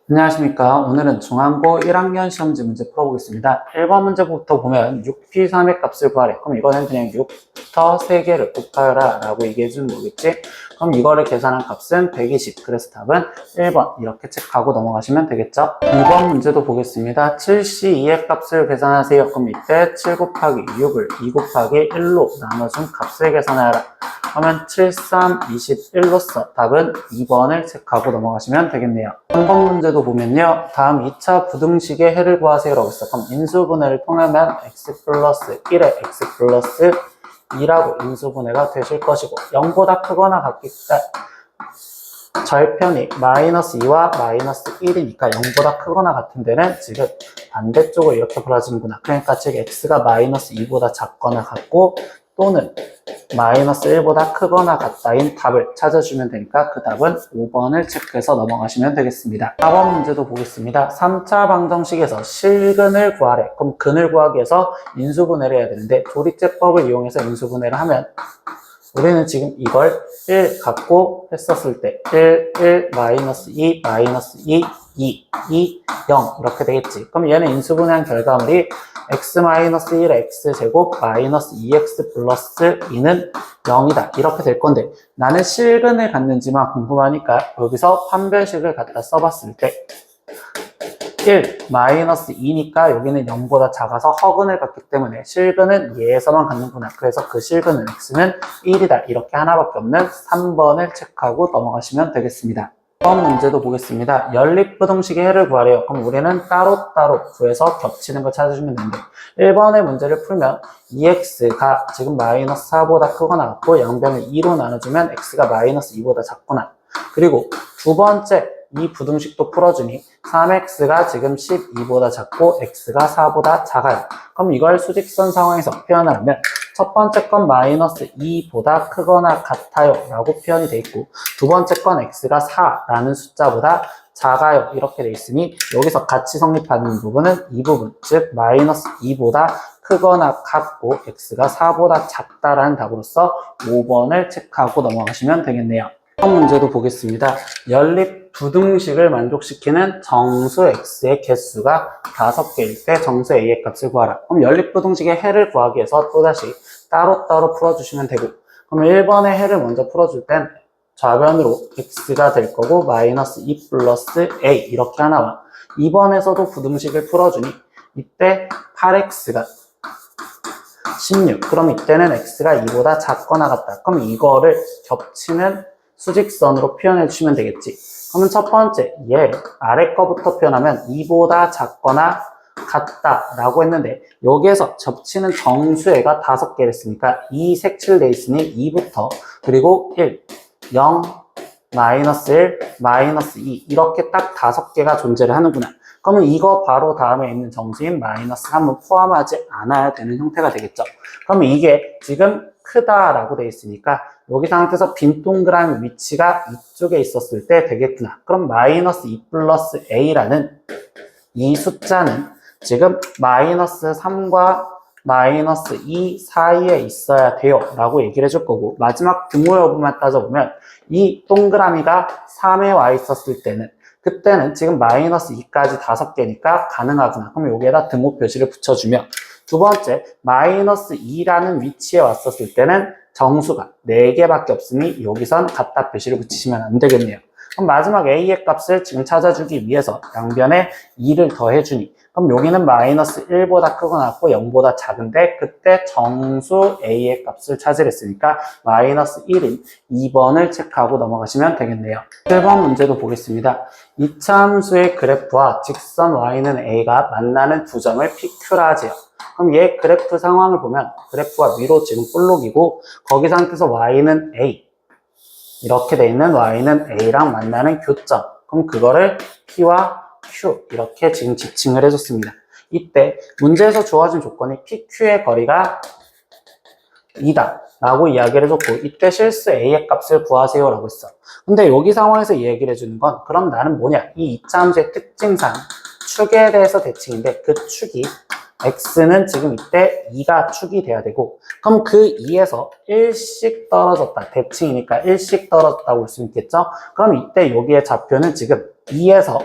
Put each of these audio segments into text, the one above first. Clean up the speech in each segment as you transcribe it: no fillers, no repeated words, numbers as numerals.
안녕하십니까. 오늘은 중앙고 1학년 시험지 문제 풀어보겠습니다. 1번 문제부터 보면 6P3의 값을 구하래. 그럼 이거는 그냥 6부터 3개를 곱하여라 라고 얘기해주는 거겠지. 그럼 이거를 계산한 값은 120. 그래서 답은 1번 이렇게 체크하고 넘어가시면 되겠죠. 2번 문제도 보겠습니다. 7C2의 값을 계산하세요. 그럼 이때 7 곱하기 6을 2 곱하기 1로 나눠준 값을 계산하라. 그러면 7, 3, 21로서 답은 2번을 체크하고 넘어가시면 되겠네요. 3번 문제도 보면요. 다음 2차 부등식의 해를 구하세요 라고 했어. 그럼 인수분해를 통하면 x 플러스 1에 x 플러스 2라고 인수분해가 되실 것이고 0보다 크거나 같기 때문에 절편이 마이너스 2와 마이너스 1이니까 0보다 크거나 같은 데는 지금 반대쪽으로 이렇게 벌어지는구나. 그러니까 즉 x가 마이너스 2보다 작거나 같고 또는 마이너스 1보다 크거나 같다인 답을 찾아주면 되니까 그 답은 5번을 체크해서 넘어가시면 되겠습니다. 4번 문제도 보겠습니다. 3차 방정식에서 실근을 구하래. 그럼 근을 구하기 위해서 인수분해를 해야 되는데 조리제법을 이용해서 인수분해를 하면 우리는 지금 이걸 1 갖고 했었을 때 1, 마이너스 2, 마이너스 2, 2, 0 이렇게 되겠지. 그럼 얘는 인수분해한 결과물이 x-1의 x제곱 마이너스 2x 플러스 2는 0이다. 이렇게 될 건데 나는 실근을 갖는지만 궁금하니까 여기서 판별식을 갖다 써봤을 때 1, 마이너스 2니까 여기는 0보다 작아서 허근을 갖기 때문에 실근은 얘에서만 갖는구나. 그래서 그 실근은 x는 1이다. 이렇게 하나밖에 없는 3번을 체크하고 넘어가시면 되겠습니다. 이번 문제도 보겠습니다. 연립부등식의 해를 구하래요. 그럼 우리는 따로따로 구해서 겹치는 걸 찾아주면 되는데 1번의 문제를 풀면 2x가 지금 마이너스 4보다 크거나 같고 양변을 2로 나눠주면 x가 마이너스 2보다 작거나 그리고 두 번째 이 부등식도 풀어주니 3x가 지금 12보다 작고 x가 4보다 작아요. 그럼 이걸 수직선 상황에서 표현하면 첫 번째 건 마이너스 2보다 크거나 같아요 라고 표현이 돼 있고 두 번째 건 x가 4라는 숫자보다 작아요 이렇게 돼 있으니 여기서 같이 성립하는 부분은 이 부분 즉 마이너스 2보다 크거나 같고 x가 4보다 작다라는 답으로서 5번을 체크하고 넘어가시면 되겠네요. 다음 문제도 보겠습니다. 연립 부등식을 만족시키는 정수 x의 개수가 5개일 때 정수 a의 값을 구하라. 그럼 연립 부등식의 해를 구하기 위해서 또다시 따로따로 풀어주시면 되고 그럼 1번의 해를 먼저 풀어줄 땐 좌변으로 x가 될 거고 마이너스 2 플러스 a 이렇게 하나와 2번에서도 부등식을 풀어주니 이때 8x가 16 그럼 이때는 x가 2보다 작거나 같다. 그럼 이거를 겹치는 수직선으로 표현해 주시면 되겠지. 그러면 첫 번째 얘 아래 거부터 표현하면 2보다 작거나 같다라고 했는데 여기에서 접치는 정수애가 5개를 했으니까 2 색칠돼 있으니 2부터 그리고 1, 0, 마이너스 1, 마이너스 2 이렇게 딱 5개가 존재를 하는구나. 그러면 이거 바로 다음에 있는 정수인 마이너스 3은 포함하지 않아야 되는 형태가 되겠죠. 그러면 이게 지금 크다라고 되어 있으니까 여기 상태에서 빈 동그라미 위치가 이쪽에 있었을 때 되겠구나. 그럼 마이너스 2 플러스 a라는 이 숫자는 지금 마이너스 3과 마이너스 2 사이에 있어야 돼요 라고 얘기를 해줄 거고 마지막 등호 여부만 따져보면 이 동그라미가 3에 와 있었을 때는 그때는 지금 마이너스 2까지 5개니까 가능하구나. 그럼 여기에다 등호 표시를 붙여주면 두 번째 마이너스 2라는 위치에 왔었을 때는 정수가 4개밖에 없으니 여기선 같다 표시를 붙이시면 안 되겠네요. 그럼 마지막 a의 값을 지금 찾아주기 위해서 양변에 2를 더해주니 그럼 여기는 마이너스 1보다 크거나 같고 0보다 작은데 그때 정수 a의 값을 찾으랬으니까 마이너스 1인 2번을 체크하고 넘어가시면 되겠네요. 7번 문제도 보겠습니다. 이차함수의 그래프와 직선 y는 a가 만나는 두 점을 PQ라 하지요. 그럼 얘 그래프 상황을 보면 그래프가 위로 지금 볼록이고 거기 상태에서 y는 a 이렇게 돼 있는 y는 a랑 만나는 교점 그럼 그거를 p와 q 이렇게 지금 지칭을 해줬습니다. 이때 문제에서 주어진 조건이 PQ의 거리가 2다 라고 이야기를 해줬고 이때 실수 a의 값을 구하세요 라고 했어. 근데 여기 상황에서 얘기를 해주는 건 그럼 나는 뭐냐 이 2차 함수의 특징상 축에 대해서 대칭인데 그 축이 x는 지금 이때 2가 축이 돼야 되고 그럼 그 2에서 1씩 떨어졌다. 대칭이니까 1씩 떨어졌다고 볼 수 있겠죠? 그럼 이때 여기에 좌표는 지금 2에서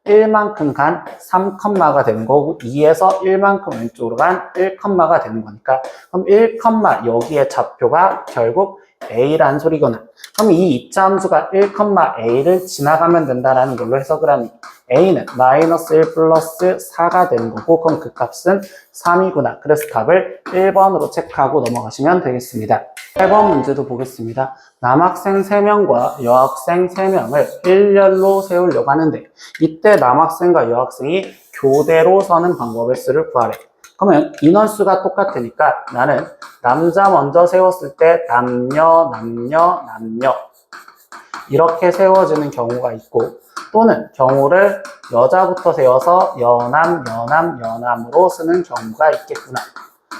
1만큼 간 3컴마가 되는 거고 2에서 1만큼 왼쪽으로 간 1컴마가 되는 거니까 그럼 1컴마 여기에 좌표가 결국 A라는 소리거나 그럼 이 입자함수가 1,A를 지나가면 된다라는 걸로 해석을 하니 A는 마이너스 1 플러스 4가 되는 거고 그럼 그 값은 3이구나. 그래서 답을 1번으로 체크하고 넘어가시면 되겠습니다. 8번 문제도 보겠습니다. 남학생 3명과 여학생 3명을 일렬로 세우려고 하는데 이때 남학생과 여학생이 교대로 서는 방법의 수를 구하래. 그러면 인원수가 똑같으니까 나는 남자 먼저 세웠을 때 남녀 이렇게 세워지는 경우가 있고 또는 경우를 여자부터 세워서 여남으로 쓰는 경우가 있겠구나.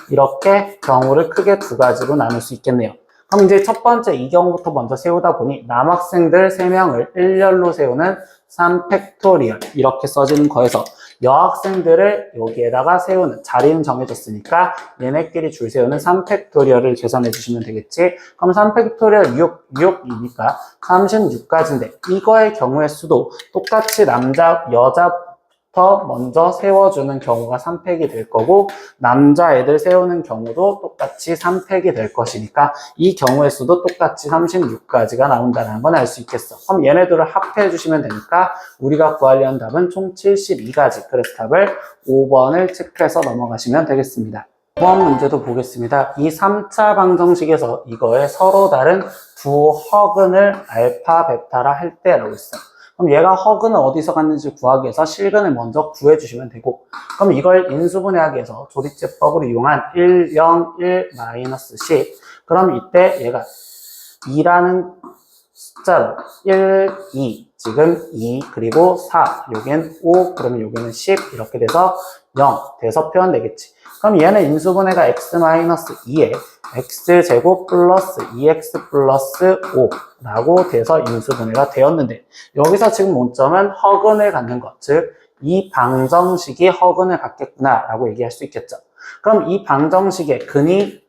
이렇게 경우를 크게 두 가지로 나눌 수 있겠네요. 그럼 이제 첫 번째 이 경우부터 먼저 세우다 보니 남학생들 3명을 일렬로 세우는 3팩토리얼 이렇게 써지는 거에서 여학생들을 여기에다가 세우는 자리는 정해졌으니까 얘네끼리 줄 세우는 3팩토리얼을 계산해 주시면 되겠지. 그럼 3팩토리얼 6이니까 36가지인데 이거의 경우의 수도 똑같이 남자, 여자부터 먼저 세워주는 경우가 3팩이 될 거고 남자애들 세우는 경우도 똑같이 3팩이 될 것이니까 이 경우의 수도 똑같이 36가지가 나온다는 건 알 수 있겠어. 그럼 얘네들을 합해 주시면 되니까 우리가 구하려는 답은 총 72가지. 그래서 답을 5번을 체크해서 넘어가시면 되겠습니다. 5번 문제도 보겠습니다. 이 3차 방정식에서 이거에 서로 다른 두 허근을 알파, 베타라 할 때라고 했어. 그럼 얘가 허근을 어디서 갔는지 구하기 위해서 실근을 먼저 구해주시면 되고 그럼 이걸 인수분해하기 위해서 조리제법으로 이용한 1, 0, 1, 마이너스 10 그럼 이때 얘가 2라는 숫자로 1, 2 지금 2 그리고 4 여기는 5 그러면 여기는 10 이렇게 돼서 0 돼서 표현되겠지. 그럼 얘는 인수분해가 x-2에 x제곱 플러스 2x 플러스 5라고 돼서 인수분해가 되었는데 여기서 지금 문점은 허근을 갖는 것, 즉 이 방정식이 허근을 갖겠구나 라고 얘기할 수 있겠죠. 그럼 이 방정식의 근이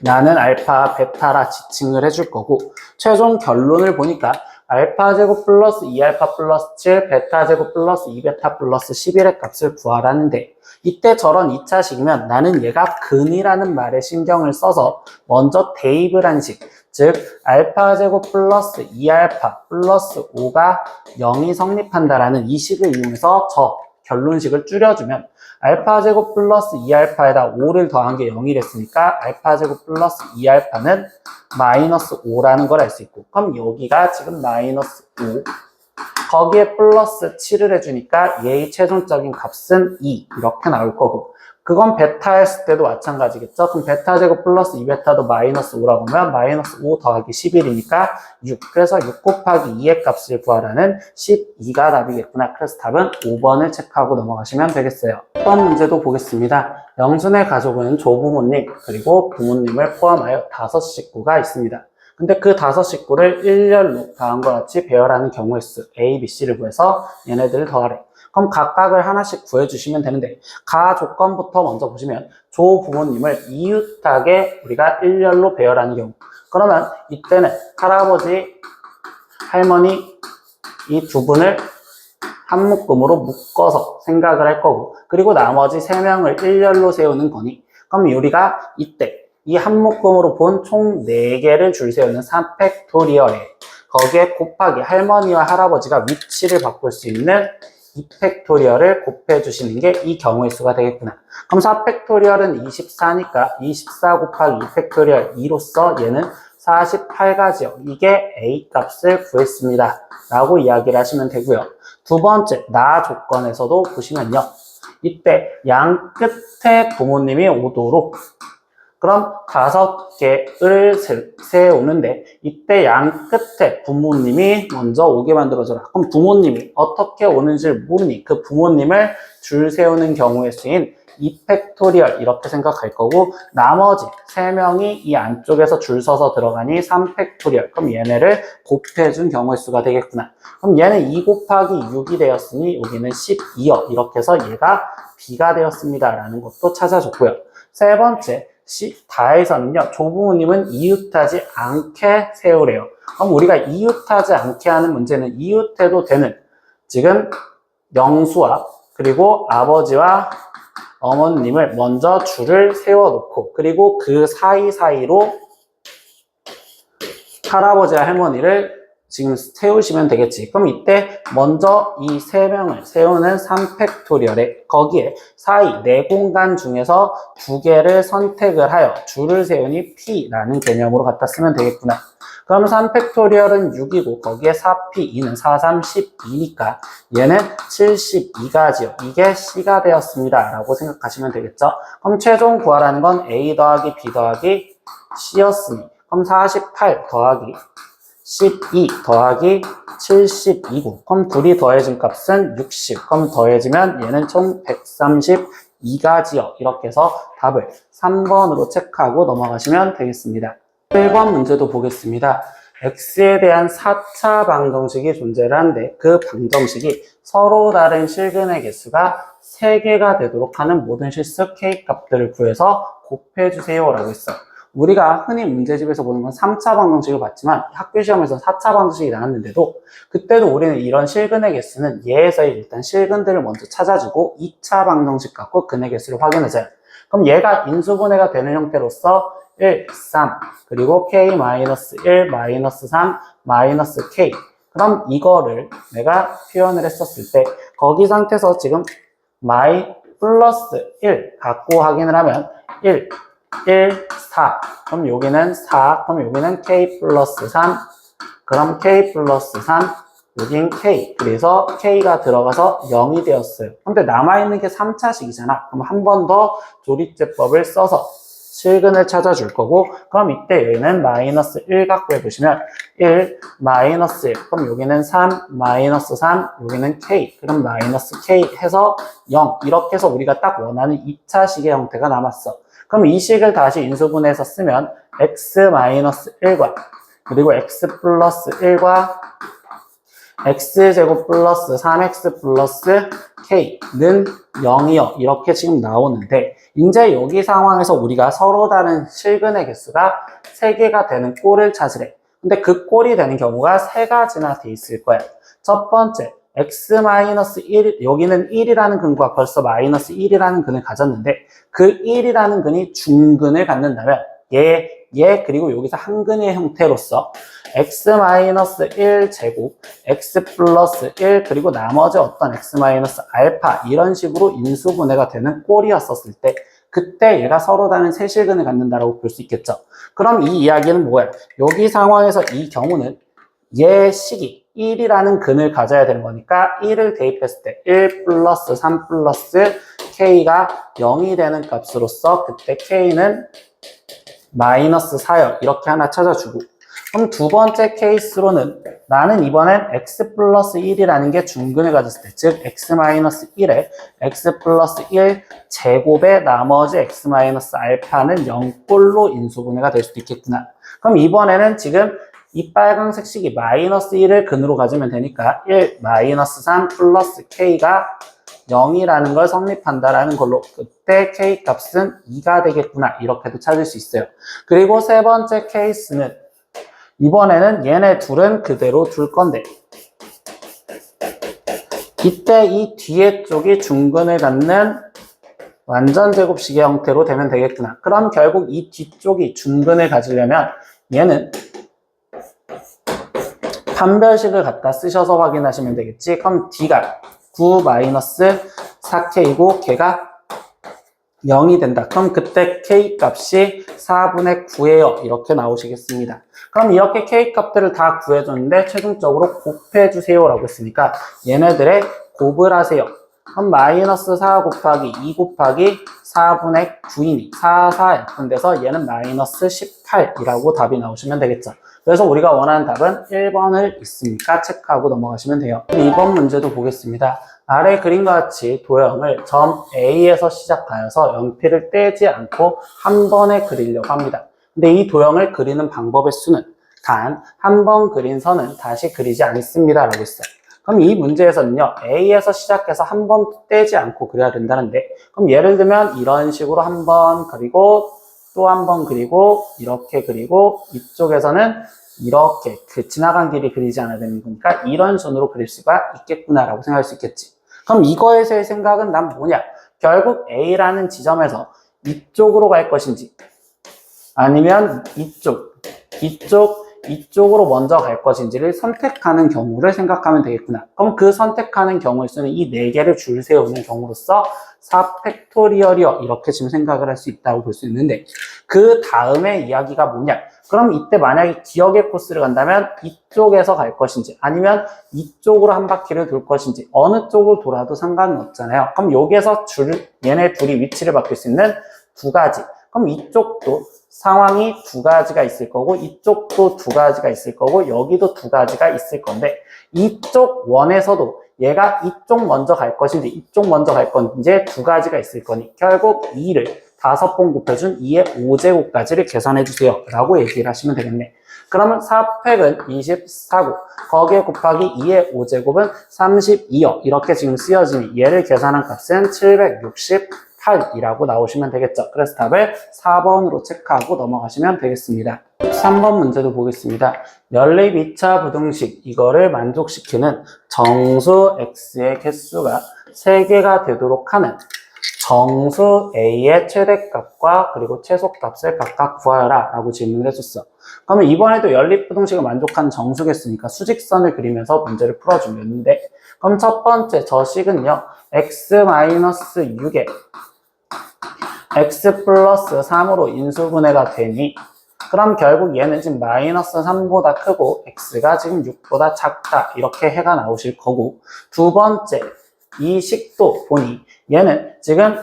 나는 알파, 베타라 지칭을 해줄 거고 최종 결론을 보니까 알파 제곱 플러스 2알파 플러스 7, 베타 제곱 플러스 2베타 플러스 11의 값을 구하라는데 이때 저런 2차식이면 나는 얘가 근이라는 말에 신경을 써서 먼저 대입을 한 식, 즉 알파 제곱 플러스 2알파 플러스 5가 0이 성립한다라는 이 식을 이용해서 저 결론식을 줄여주면 알파 제곱 플러스 2알파에다 5를 더한 게 0이 됐으니까 알파 제곱 플러스 2알파는 마이너스 5라는 걸 알 수 있고 그럼 여기가 지금 마이너스 5 거기에 플러스 7을 해주니까 얘의 최종적인 값은 2 이렇게 나올 거고 그건 베타 했을 때도 마찬가지겠죠. 그럼 베타 제곱 플러스 2베타도 마이너스 5라고 하면 마이너스 5 더하기 11이니까 6 그래서 6 곱하기 2의 값을 구하라는 12가 답이겠구나. 그래서 답은 5번을 체크하고 넘어가시면 되겠어요. 6번 문제도 보겠습니다. 영순의 가족은 조부모님 그리고 부모님을 포함하여 5식구가 있습니다. 근데 그 5식구를 일렬로 다음과 같이 배열하는 경우의 수 A, B, C를 구해서 얘네들을 더하래. 그럼 각각을 하나씩 구해주시면 되는데 가 조건부터 먼저 보시면 조부모님을 이웃하게 우리가 일렬로 배열하는 경우 그러면 이때는 할아버지, 할머니 이 두 분을 한 묶음으로 묶어서 생각을 할 거고 그리고 나머지 3명을 일렬로 세우는 거니 그럼 우리가 이때 이 한 묶음으로 본 총 4개를 줄 세우는 3팩토리얼에 거기에 곱하기 할머니와 할아버지가 위치를 바꿀 수 있는 2팩토리얼을 곱해주시는 게 이 경우의 수가 되겠구나. 그럼 4팩토리얼은 24니까 24 곱하기 2팩토리얼 2로서 얘는 48가지요. 이게 A 값을 구했습니다. 라고 이야기를 하시면 되고요. 두 번째, 나 조건에서도 보시면요. 이때 양 끝에 부모님이 오도록 그럼 5개를 세우는데 이때 양 끝에 부모님이 먼저 오게 만들어줘라. 그럼 부모님이 어떻게 오는지를 모르니 그 부모님을 줄 세우는 경우의 수인 2팩토리얼 이렇게 생각할 거고 나머지 3명이 이 안쪽에서 줄 서서 들어가니 3팩토리얼 그럼 얘네를 곱해준 경우의 수가 되겠구나. 그럼 얘는 2 곱하기 6이 되었으니 여기는 12요. 이렇게 해서 얘가 B가 되었습니다. 라는 것도 찾아줬고요. 세 번째 다에서는요, 조부모님은 이웃하지 않게 세우래요. 그럼 우리가 이웃하지 않게 하는 문제는 이웃해도 되는, 지금 영수와 그리고 아버지와 어머님을 먼저 줄을 세워놓고 그리고 그 사이사이로 할아버지와 할머니를 지금 세우시면 되겠지. 그럼 이때 먼저 이 세 명을 세우는 3팩토리얼에 거기에 사이 네 공간 중에서 두 개를 선택을 하여 줄을 세우니 P라는 개념으로 갖다 쓰면 되겠구나. 그럼 3팩토리얼은 6이고 거기에 4P, 2는 4, 3, 12니까 얘는 72가지요. 이게 C가 되었습니다. 라고 생각하시면 되겠죠. 그럼 최종 구하라는 건 A 더하기 B 더하기 C였으니 그럼 48 더하기 12 더하기 72고 그럼 둘이 더해진 값은 60 그럼 더해지면 얘는 총 132가지요. 이렇게 해서 답을 3번으로 체크하고 넘어가시면 되겠습니다. 1번 문제도 보겠습니다. x에 대한 4차 방정식이 존재를 하는데 그 방정식이 서로 다른 실근의 개수가 3개가 되도록 하는 모든 실수 k 값들을 구해서 곱해주세요 라고 했어요. 우리가 흔히 문제집에서 보는 건 3차 방정식을 봤지만 학교 시험에서 4차 방정식이 나왔는데도 그때도 우리는 이런 실근의 개수는 얘에서의 일단 실근들을 먼저 찾아주고 2차 방정식 갖고 근의 개수를 확인해줘요. 그럼 얘가 인수분해가 되는 형태로서 1, 3, 그리고 k-1, -3, -k. 그럼 이거를 내가 표현을 했었을 때 거기 상태에서 지금 플러스 1 갖고 확인을 하면 1, 4. 그럼 여기는 4. 그럼 여기는 k 플러스 3. 그럼 k 플러스 3. 여긴 k. 그래서 k가 들어가서 0이 되었어요. 근데 남아있는 게 3차식이잖아. 그럼 한 번 더 조립제법을 써서 실근을 찾아줄 거고 그럼 이때 여기는 마이너스 1 갖고 해보시면 1, 마이너스 1 그럼 여기는 3, 마이너스 3 여기는 k 그럼 마이너스 k 해서 0 이렇게 해서 우리가 딱 원하는 2차식의 형태가 남았어. 그럼 이 식을 다시 인수분해해서 쓰면 x-1과 그리고 x 플러스 1과 x제곱 플러스 3x 플러스 k는 0이요. 이렇게 지금 나오는데 이제 여기 상황에서 우리가 서로 다른 실근의 개수가 3개가 되는 꼴을 찾으래. 근데 그 꼴이 되는 경우가 3가지나 돼 있을 거야. 첫 번째 x-1 여기는 1이라는 근과 벌써 마이너스 1이라는 근을 가졌는데 그 1이라는 근이 중근을 갖는다면 얘 그리고 여기서 한 근의 형태로서 x-1 제곱 x 플러스 1 그리고 나머지 어떤 x-알파 이런 식으로 인수분해가 되는 꼴이었었을 때 그때 얘가 서로 다른 세실근을 갖는다라고 볼 수 있겠죠. 그럼 이 이야기는 뭐야? 여기 상황에서 이 경우는 얘 식이 1이라는 근을 가져야 되는 거니까 1을 대입했을 때 1 플러스 3 플러스 k가 0이 되는 값으로서 그때 k는 마이너스 4요. 이렇게 하나 찾아주고 그럼 두 번째 케이스로는 나는 이번엔 x 플러스 1이라는 게 중근을 가졌을 때 즉 x-1에 x 플러스 1 제곱의 나머지 x-알파는 0꼴로 인수분해가 될 수도 있겠구나. 그럼 이번에는 지금 이 빨강색 식이 마이너스 1을 근으로 가지면 되니까 1 마이너스 3 플러스 k가 0이라는 걸 성립한다라는 걸로 그때 k 값은 2가 되겠구나 이렇게도 찾을 수 있어요. 그리고 세 번째 케이스는 이번에는 얘네 둘은 그대로 둘 건데 이때 이 뒤에 쪽이 중근을 갖는 완전 제곱식의 형태로 되면 되겠구나. 그럼 결국 이 뒤쪽이 중근을 가지려면 얘는 판별식을 갖다 쓰셔서 확인하시면 되겠지. 그럼 D가 9-4K이고 걔가 0이 된다. 그럼 그때 K 값이 4분의 9예요. 이렇게 나오시겠습니다. 그럼 이렇게 K 값들을 다 구해줬는데 최종적으로 곱해주세요 라고 했으니까 얘네들의 곱을 하세요. 그럼 마이너스 4 곱하기 2 곱하기 4분의 9이니 4, 4 예쁜데서 얘는 마이너스 18이라고 답이 나오시면 되겠죠. 그래서 우리가 원하는 답은 1번을 있으니까 체크하고 넘어가시면 돼요. 2번 문제도 보겠습니다. 아래 그림과 같이 도형을 점 A에서 시작하여서 연필을 떼지 않고 한 번에 그리려고 합니다. 근데 이 도형을 그리는 방법의 수는 단 한 번 그린 선은 다시 그리지 않습니다 라고 했어요. 그럼 이 문제에서는요 A에서 시작해서 한 번 떼지 않고 그려야 된다는데 그럼 예를 들면 이런 식으로 한 번 그리고 또 한 번 그리고 이렇게 그리고 이쪽에서는 이렇게 그 지나간 길이 그리지 않아야 되는 거니까 이런 선으로 그릴 수가 있겠구나 라고 생각할 수 있겠지. 그럼 이거에서의 생각은 난 뭐냐? 결국 A라는 지점에서 이쪽으로 갈 것인지 아니면 이쪽으로 먼저 갈 것인지를 선택하는 경우를 생각하면 되겠구나. 그럼 그 선택하는 경우의 수는 이 4개를 줄 세우는 경우로서 4팩토리얼이요. 이렇게 지금 생각을 할 수 있다고 볼 수 있는데 그 다음에 이야기가 뭐냐? 그럼 이때 만약에 기억의 코스를 간다면 이쪽에서 갈 것인지 아니면 이쪽으로 한 바퀴를 돌 것인지 어느 쪽으로 돌아도 상관은 없잖아요. 그럼 여기에서 얘네 둘이 위치를 바뀔 수 있는 2가지. 그럼 이쪽도 상황이 2가지가 있을 거고 이쪽도 2가지가 있을 거고 여기도 2가지가 있을 건데 이쪽 원에서도 얘가 이쪽 먼저 갈 것인지 이쪽 먼저 갈 건지 2가지가 있을 거니 결국 2를 5번 곱해준 2의 5제곱까지를 계산해 주세요 라고 얘기를 하시면 되겠네. 그러면 4팩은 24고 거기에 곱하기 2의 5제곱은 32요. 이렇게 지금 쓰여지니 얘를 계산한 값은 768이라고 나오시면 되겠죠. 그래서 답을 4번으로 체크하고 넘어가시면 되겠습니다. 3번 문제도 보겠습니다. 연립 2차 부등식 이거를 만족시키는 정수 x의 개수가 3개가 되도록 하는 정수 a의 최대값과 그리고 최소값을 각각 구하여라 라고 질문을 해줬어. 그러면 이번에도 연립부등식을 만족한 정수겠으니까 수직선을 그리면서 문제를 풀어주는데 그럼 첫 번째 저 식은요 x-6에 x 플러스 3으로 인수분해가 되니 그럼 결국 얘는 지금 마이너스 3보다 크고 x가 지금 6보다 작다 이렇게 해가 나오실 거고 두 번째 이 식도 보니 얘는 지금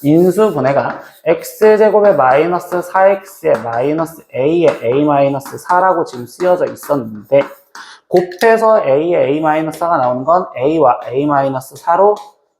인수분해가 x제곱의 마이너스 4x의 마이너스 a의 a-4라고 지금 쓰여져 있었는데 곱해서 a의 a-4가 나오는 건 a와 a-4로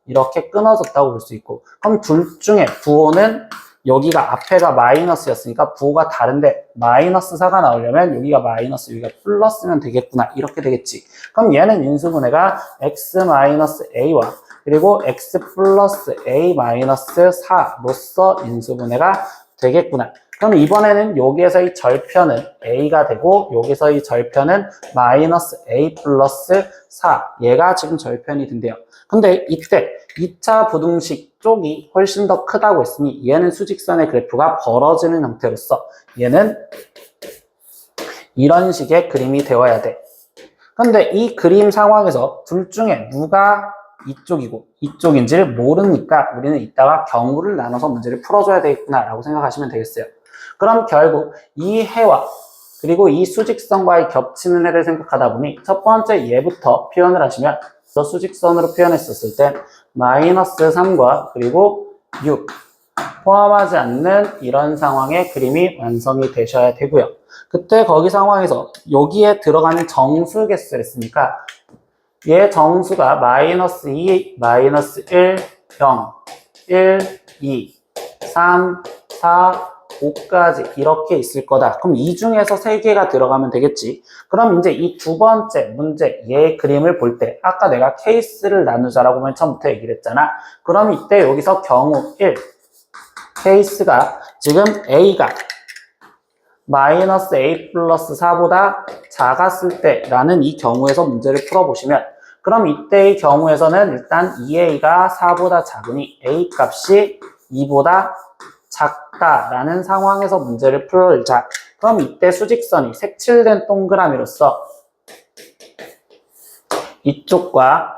이렇게 끊어졌다고 볼 수 있고 그럼 둘 중에 부호는 여기가 앞에가 마이너스였으니까 부호가 다른데 마이너스 4가 나오려면 여기가 마이너스 여기가 플러스면 되겠구나 이렇게 되겠지. 그럼 얘는 인수분해가 x-a와 그리고 x 플러스 a-4로서 인수분해가 되겠구나. 그럼 이번에는 여기에서의 절편은 a가 되고 여기서의 절편은 마이너스 a 플러스 4 얘가 지금 절편이 된대요. 근데 이때 2차 부등식 쪽이 훨씬 더 크다고 했으니 얘는 수직선의 그래프가 벌어지는 형태로서 얘는 이런 식의 그림이 되어야 돼. 근데 이 그림 상황에서 둘 중에 누가 이쪽이고 이쪽인지를 모르니까 우리는 이따가 경우를 나눠서 문제를 풀어줘야 되겠구나 라고 생각하시면 되겠어요. 그럼 결국 이 해와 그리고 이 수직선과의 겹치는 해를 생각하다 보니 첫 번째 얘부터 표현을 하시면 수직선으로 표현했었을 때 마이너스 3과 그리고 6 포함하지 않는 이런 상황의 그림이 완성이 되셔야 되고요. 그때 거기 상황에서 여기에 들어가는 정수 개수를 했으니까 얘 정수가 마이너스 2, 마이너스 1, 0, 1, 2, 3, 4, 5까지 이렇게 있을 거다. 그럼 이 중에서 3개가 들어가면 되겠지. 그럼 이제 이 두 번째 문제 얘 그림을 볼 때 아까 내가 케이스를 나누자라고 맨 처음부터 얘기를 했잖아. 그럼 이때 여기서 경우 1 케이스가 지금 A가 마이너스 A 플러스 4보다 작았을 때라는 이 경우에서 문제를 풀어보시면 그럼 이때의 경우에서는 일단 2A가 4보다 작으니 A 값이 2보다 작다라는 상황에서 문제를 풀자. 그럼 이때 수직선이 색칠된 동그라미로서 이쪽과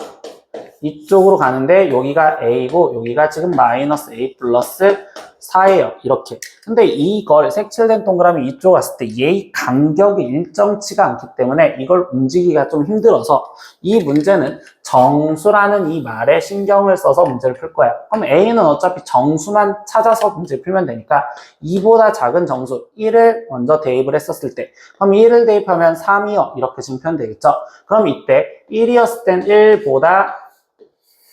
이쪽으로 가는데 여기가 A고 여기가 지금 마이너스 A 플러스 4예요. 이렇게. 근데 이걸 색칠된 동그라미 이쪽 갔을 때 얘의 간격이 일정치가 않기 때문에 이걸 움직이기가 좀 힘들어서 이 문제는 정수라는 이 말에 신경을 써서 문제를 풀 거야. 그럼 A는 어차피 정수만 찾아서 문제를 풀면 되니까 2보다 작은 정수 1을 먼저 대입을 했었을 때 그럼 1을 대입하면 3이요. 이렇게 지금 표현되겠죠. 그럼 이때 1이었을 땐 1보다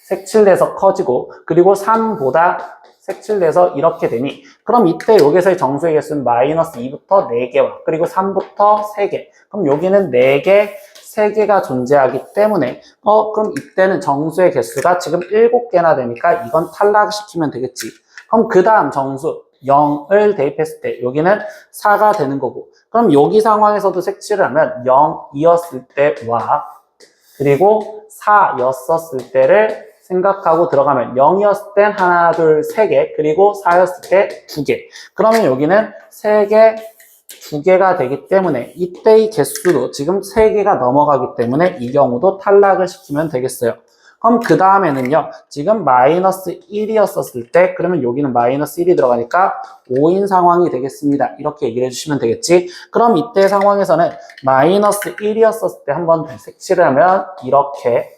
색칠돼서 커지고 그리고 3보다 색칠돼서 이렇게 되니 그럼 이때 여기서의 정수의 개수는 마이너스 2부터 4개와 그리고 3부터 3개 그럼 여기는 4개, 3개가 존재하기 때문에 그럼 이때는 정수의 개수가 지금 7개나 되니까 이건 탈락시키면 되겠지. 그럼 그 다음 정수 0을 대입했을 때 여기는 4가 되는 거고 그럼 여기 상황에서도 색칠을 하면 0이었을 때와 그리고 4였었을 때를 생각하고 들어가면 0이었을 땐 하나, 둘, 세 개, 그리고 4였을 때 두 개. 그러면 여기는 세 개, 두 개가 되기 때문에 이때의 개수도 지금 세 개가 넘어가기 때문에 이 경우도 탈락을 시키면 되겠어요. 그럼 그 다음에는요, 지금 마이너스 1이었었을 때, 그러면 여기는 마이너스 1이 들어가니까 5인 상황이 되겠습니다. 이렇게 얘기를 해주시면 되겠지. 그럼 이때 상황에서는 마이너스 1이었었을 때 한번 색칠을 하면 이렇게,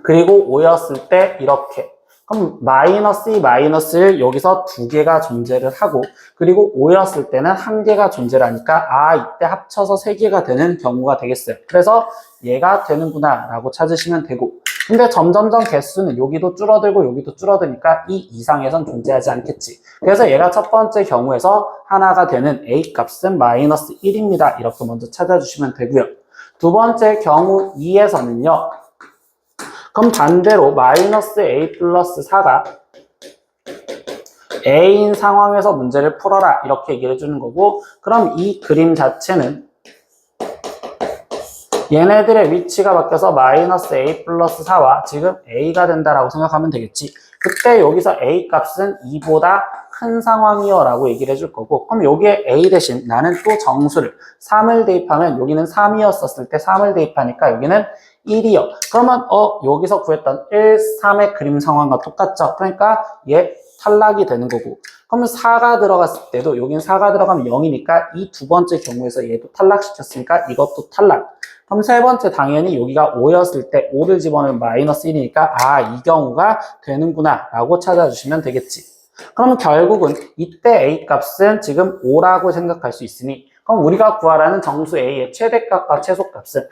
그리고 5였을 때 이렇게. 그럼 마이너스 2, 마이너스 1 여기서 두 개가 존재를 하고, 그리고 5였을 때는 한 개가 존재를 하니까 이때 합쳐서 세 개가 되는 경우가 되겠어요. 그래서 얘가 되는구나 라고 찾으시면 되고, 근데 점점점 개수는 여기도 줄어들고 여기도 줄어드니까 이 이상에선 존재하지 않겠지. 그래서 얘가 첫 번째 경우에서 하나가 되는 A 값은 마이너스 1입니다. 이렇게 먼저 찾아주시면 되고요. 두 번째 경우 2에서는요, 그럼 반대로 마이너스 A 플러스 4가 A인 상황에서 문제를 풀어라 이렇게 얘기를 해주는 거고, 그럼 이 그림 자체는 얘네들의 위치가 바뀌어서 마이너스 A 플러스 4와 지금 A가 된다라고 생각하면 되겠지. 그때 여기서 A 값은 2보다 큰 상황이요 라고 얘기를 해줄 거고, 그럼 여기에 A 대신 나는 또 정수를 3을 대입하면 여기는 3이었었을 때 3을 대입하니까 여기는 1이요. 그러면 여기서 구했던 1, 3의 그림 상황과 똑같죠. 그러니까 얘 탈락이 되는 거고, 그러면 4가 들어갔을 때도 여긴 4가 들어가면 0이니까 이 두 번째 경우에서 얘도 탈락시켰으니까 이것도 탈락. 그럼 세 번째 당연히 여기가 5였을 때 5를 집어넣으면 마이너스 1이니까 이 경우가 되는구나 라고 찾아주시면 되겠지. 그럼 결국은 이때 A 값은 지금 5라고 생각할 수 있으니, 그럼 우리가 구하라는 정수 A의 최대값과 최소값은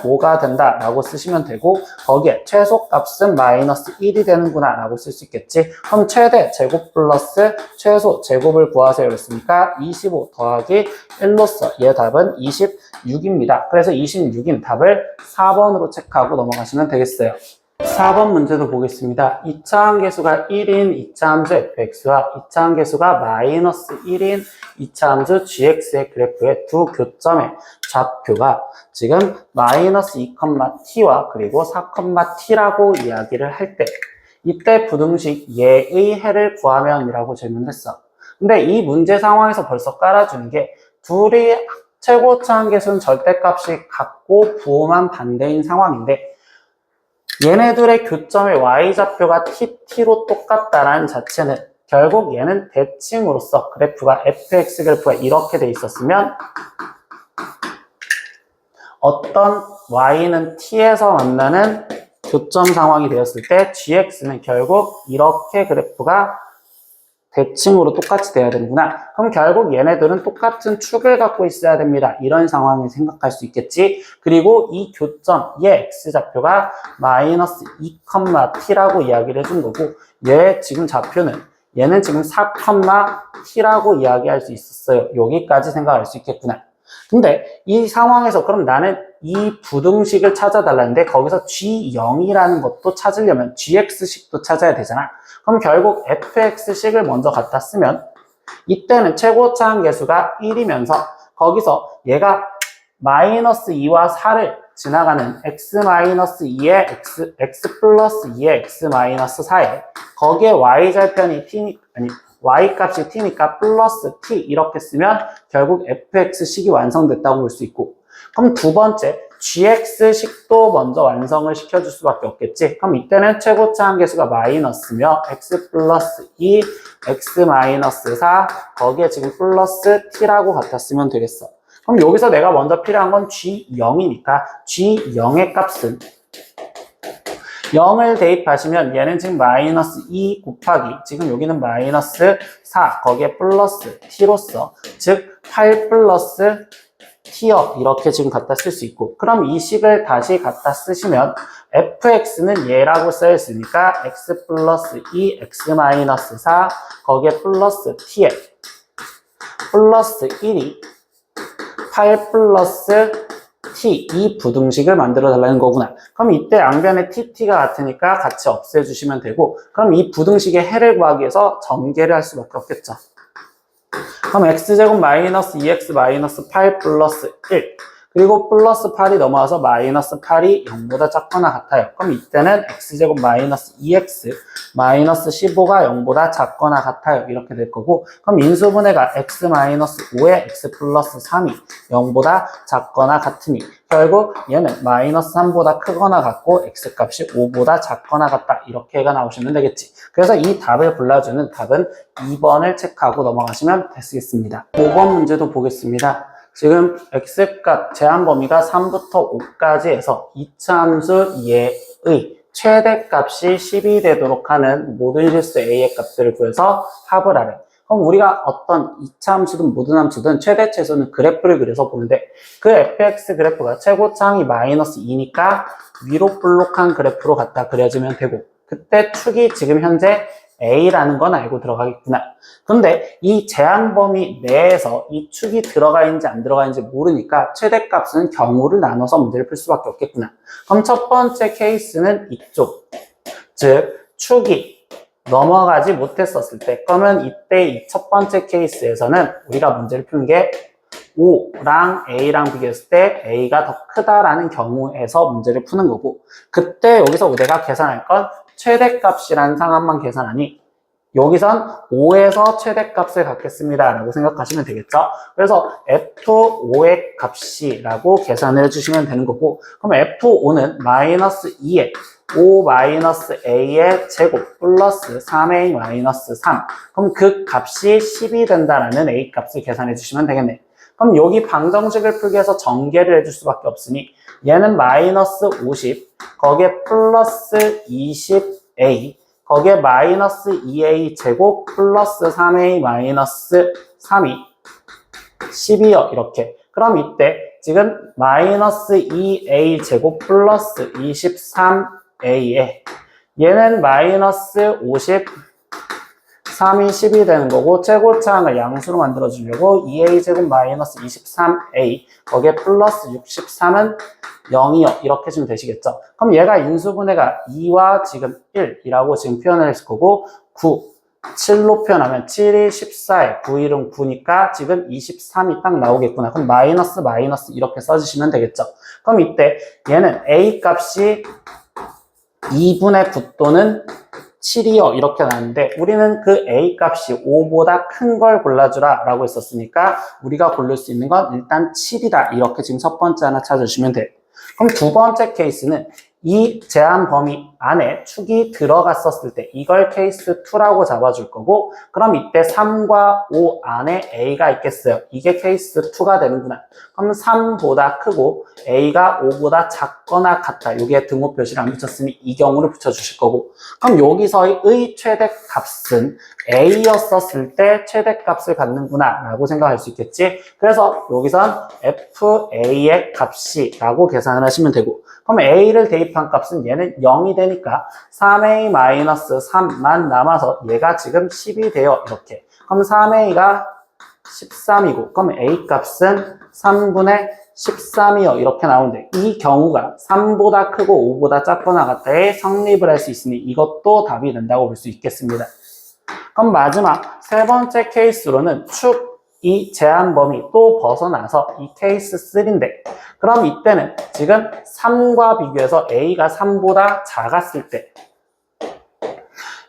5가 된다라고 쓰시면 되고, 거기에 최소값은 마이너스 1이 되는구나 라고 쓸 수 있겠지. 그럼 최대 제곱 플러스 최소 제곱을 구하세요 그랬으니까 25 더하기 1로서 얘 답은 26입니다. 그래서 26인 답을 4번으로 체크하고 넘어가시면 되겠어요. 4번 문제도 보겠습니다. 2차 함계수가 1인 2차 함수 fx와 2차 함계수가 마이너스 1인 2차 함수 gx의 그래프의 두 교점의 좌표가 지금 마이너스 2,t와 그리고 4,t라고 이야기를 할 때, 이때 부등식 얘의 해를 구하면 이라고 질문했어. 근데 이 문제 상황에서 벌써 깔아주는 게 둘이 최고차 함계수는 절대값이 같고 부호만 반대인 상황인데, 얘네들의 교점의 y좌표가 t로 똑같다라는 자체는 결국 얘는 대칭으로서 그래프가 fx 그래프가 이렇게 돼 있었으면 어떤 y는 t에서 만나는 교점 상황이 되었을 때 gx는 결국 이렇게 그래프가 대칭으로 똑같이 돼야 되는구나. 그럼 결국 얘네들은 똑같은 축을 갖고 있어야 됩니다. 이런 상황을 생각할 수 있겠지. 그리고 이 교점, 얘 x좌표가 마이너스 2,t라고 이야기를 해준 거고, 얘 지금 좌표는 얘는 지금 4,t라고 이야기할 수 있었어요. 여기까지 생각할 수 있겠구나. 근데 이 상황에서 그럼 나는 이 부등식을 찾아달라는데 거기서 G0이라는 것도 찾으려면 GX식도 찾아야 되잖아. 그럼 결국 fx식을 먼저 갖다 쓰면 이때는 최고차 함계수가 1이면서 거기서 얘가 마이너스 2와 4를 지나가는 x-2의 x 플러스 2의 x 마이너스 4에 거기에 y절편이 y 값이 t니까 플러스 t 이렇게 쓰면 결국 fx식이 완성됐다고 볼 수 있고, 그럼 두 번째 gx식도 먼저 완성을 시켜줄 수밖에 없겠지. 그럼 이때는 최고차 함계수가 마이너스며 x 플러스 2, x 마이너스 4 거기에 지금 플러스 t라고 갖다 쓰면 되겠어. 그럼 여기서 내가 먼저 필요한 건 g0이니까 g0의 값은 0을 대입하시면 얘는 지금 마이너스 2 곱하기 지금 여기는 마이너스 4 거기에 플러스 t로서 즉 8 플러스 t요 이렇게 지금 갖다 쓸 수 있고, 그럼 이 식을 다시 갖다 쓰시면 fx는 얘라고 써있으니까 x 플러스 2 x 마이너스 4 거기에 플러스 t에 플러스 1이 8 플러스 t 이 부등식을 만들어 달라는 거구나. 그럼 이때 양변에 t가 같으니까 같이 없애주시면 되고, 그럼 이 부등식의 해를 구하기 위해서 전개를 할 수밖에 없겠죠. 그럼 x제곱 마이너스 2x 마이너스 8 플러스 1 그리고 플러스 8이 넘어와서 마이너스 8이 0보다 작거나 같아요. 그럼 이때는 x제곱 마이너스 2x 마이너스 15가 0보다 작거나 같아요. 이렇게 될 거고, 그럼 인수분해가 x 마이너스 5에 x 플러스 3이 0보다 작거나 같으니 결국 얘는 마이너스 3보다 크거나 같고 x값이 5보다 작거나 같다. 이렇게가 나오시면 되겠지. 그래서 이 답을 불러주는 답은 2번을 체크하고 넘어가시면 되겠습니다. 5번 문제도 보겠습니다. 지금 x값 제한 범위가 3부터 5까지 해서 이차함수 얘의 최대값이 10이 되도록 하는 모든 실수 a의 값들을 구해서 합을 하래. 그럼 우리가 어떤 이차함수든 모든 함수든 최대 최소는 그래프를 그려서 보는데 그 fx 그래프가 최고차항이 마이너스 2니까 위로 볼록한 그래프로 갖다 그려지면 되고, 그때 축이 지금 현재 A라는 건 알고 들어가겠구나. 그런데 이 제한 범위 내에서 이 축이 들어가 있는지 안 들어가 있는지 모르니까 최대값은 경우를 나눠서 문제를 풀 수밖에 없겠구나. 그럼 첫 번째 케이스는 이쪽, 즉 축이 넘어가지 못했었을 때, 그러면 이때 이 첫 번째 케이스에서는 우리가 문제를 푸는 게 5랑 A랑 비교했을 때 A가 더 크다라는 경우에서 문제를 푸는 거고, 그때 여기서 내가 계산할 건 최대값이라는 상황만 계산하니 여기선 5에서 최대값을 갖겠습니다 라고 생각하시면 되겠죠. 그래서 F5의 값이라고 계산을 해주시면 되는 거고, 그럼 F5는 마이너스 2에 5 마이너스 A의 제곱 플러스 3A 마이너스 3, 그럼 그 값이 10이 된다라는 A 값을 계산해 주시면 되겠네. 그럼 여기 방정식을 풀기 위해서 전개를 해줄 수밖에 없으니 얘는 마이너스 50, 거기에 플러스 20A, 거기에 마이너스 2A 제곱 플러스 3A 마이너스 3이 10이요. 이렇게. 그럼 이때 지금 마이너스 2A 제곱 플러스 23A에 얘는 마이너스 50, 3이 10이 되는 거고, 최고차항을 양수로 만들어주려고 2A 제곱 마이너스 23A, 거기에 플러스 63은 0이요. 이렇게 주면 되시겠죠. 그럼 얘가 인수분해가 2와 지금 1이라고 지금 표현을 했을 거고, 9, 7로 표현하면 7이 14에 9, 1은 9니까 지금 23이 딱 나오겠구나. 그럼 마이너스 마이너스 이렇게 써주시면 되겠죠. 그럼 이때 얘는 A 값이 2분의 9 또는 7이요. 이렇게 나왔는데 우리는 그 A 값이 5보다 큰 걸 골라주라 라고 했었으니까 우리가 고를 수 있는 건 일단 7이다. 이렇게 지금 첫 번째 하나 찾아주시면 돼요. 그럼 두 번째 케이스는 이 제한 범위 안에 축이 들어갔었을 때 이걸 케이스 2라고 잡아줄 거고, 그럼 이때 3과 5 안에 A가 있겠어요. 이게 케이스 2가 되는구나. 그럼 3보다 크고 A가 5보다 작거나 같다. 여기에 등호 표시를 안 붙였으니 이 경우를 붙여주실 거고, 그럼 여기서의 최대값은 A였었을 때 최대값을 갖는구나 라고 생각할 수 있겠지. 그래서 여기선 FA의 값이 라고 계산을 하시면 되고, 그럼 A를 대입한 값은 얘는 0이 되니까 3A-3만 남아서 얘가 지금 10이 돼요. 이렇게. 그럼 3A가 13이고, 그럼 A 값은 3분의 13이요. 이렇게 나오는데 이 경우가 3보다 크고 5보다 작거나 같다에 성립을 할 수 있으니 이것도 답이 된다고 볼 수 있겠습니다. 그럼 마지막 세 번째 케이스로는 이 제한 범위 또 벗어나서 이 케이스 3인데, 그럼 이때는 지금 3과 비교해서 A가 3보다 작았을 때,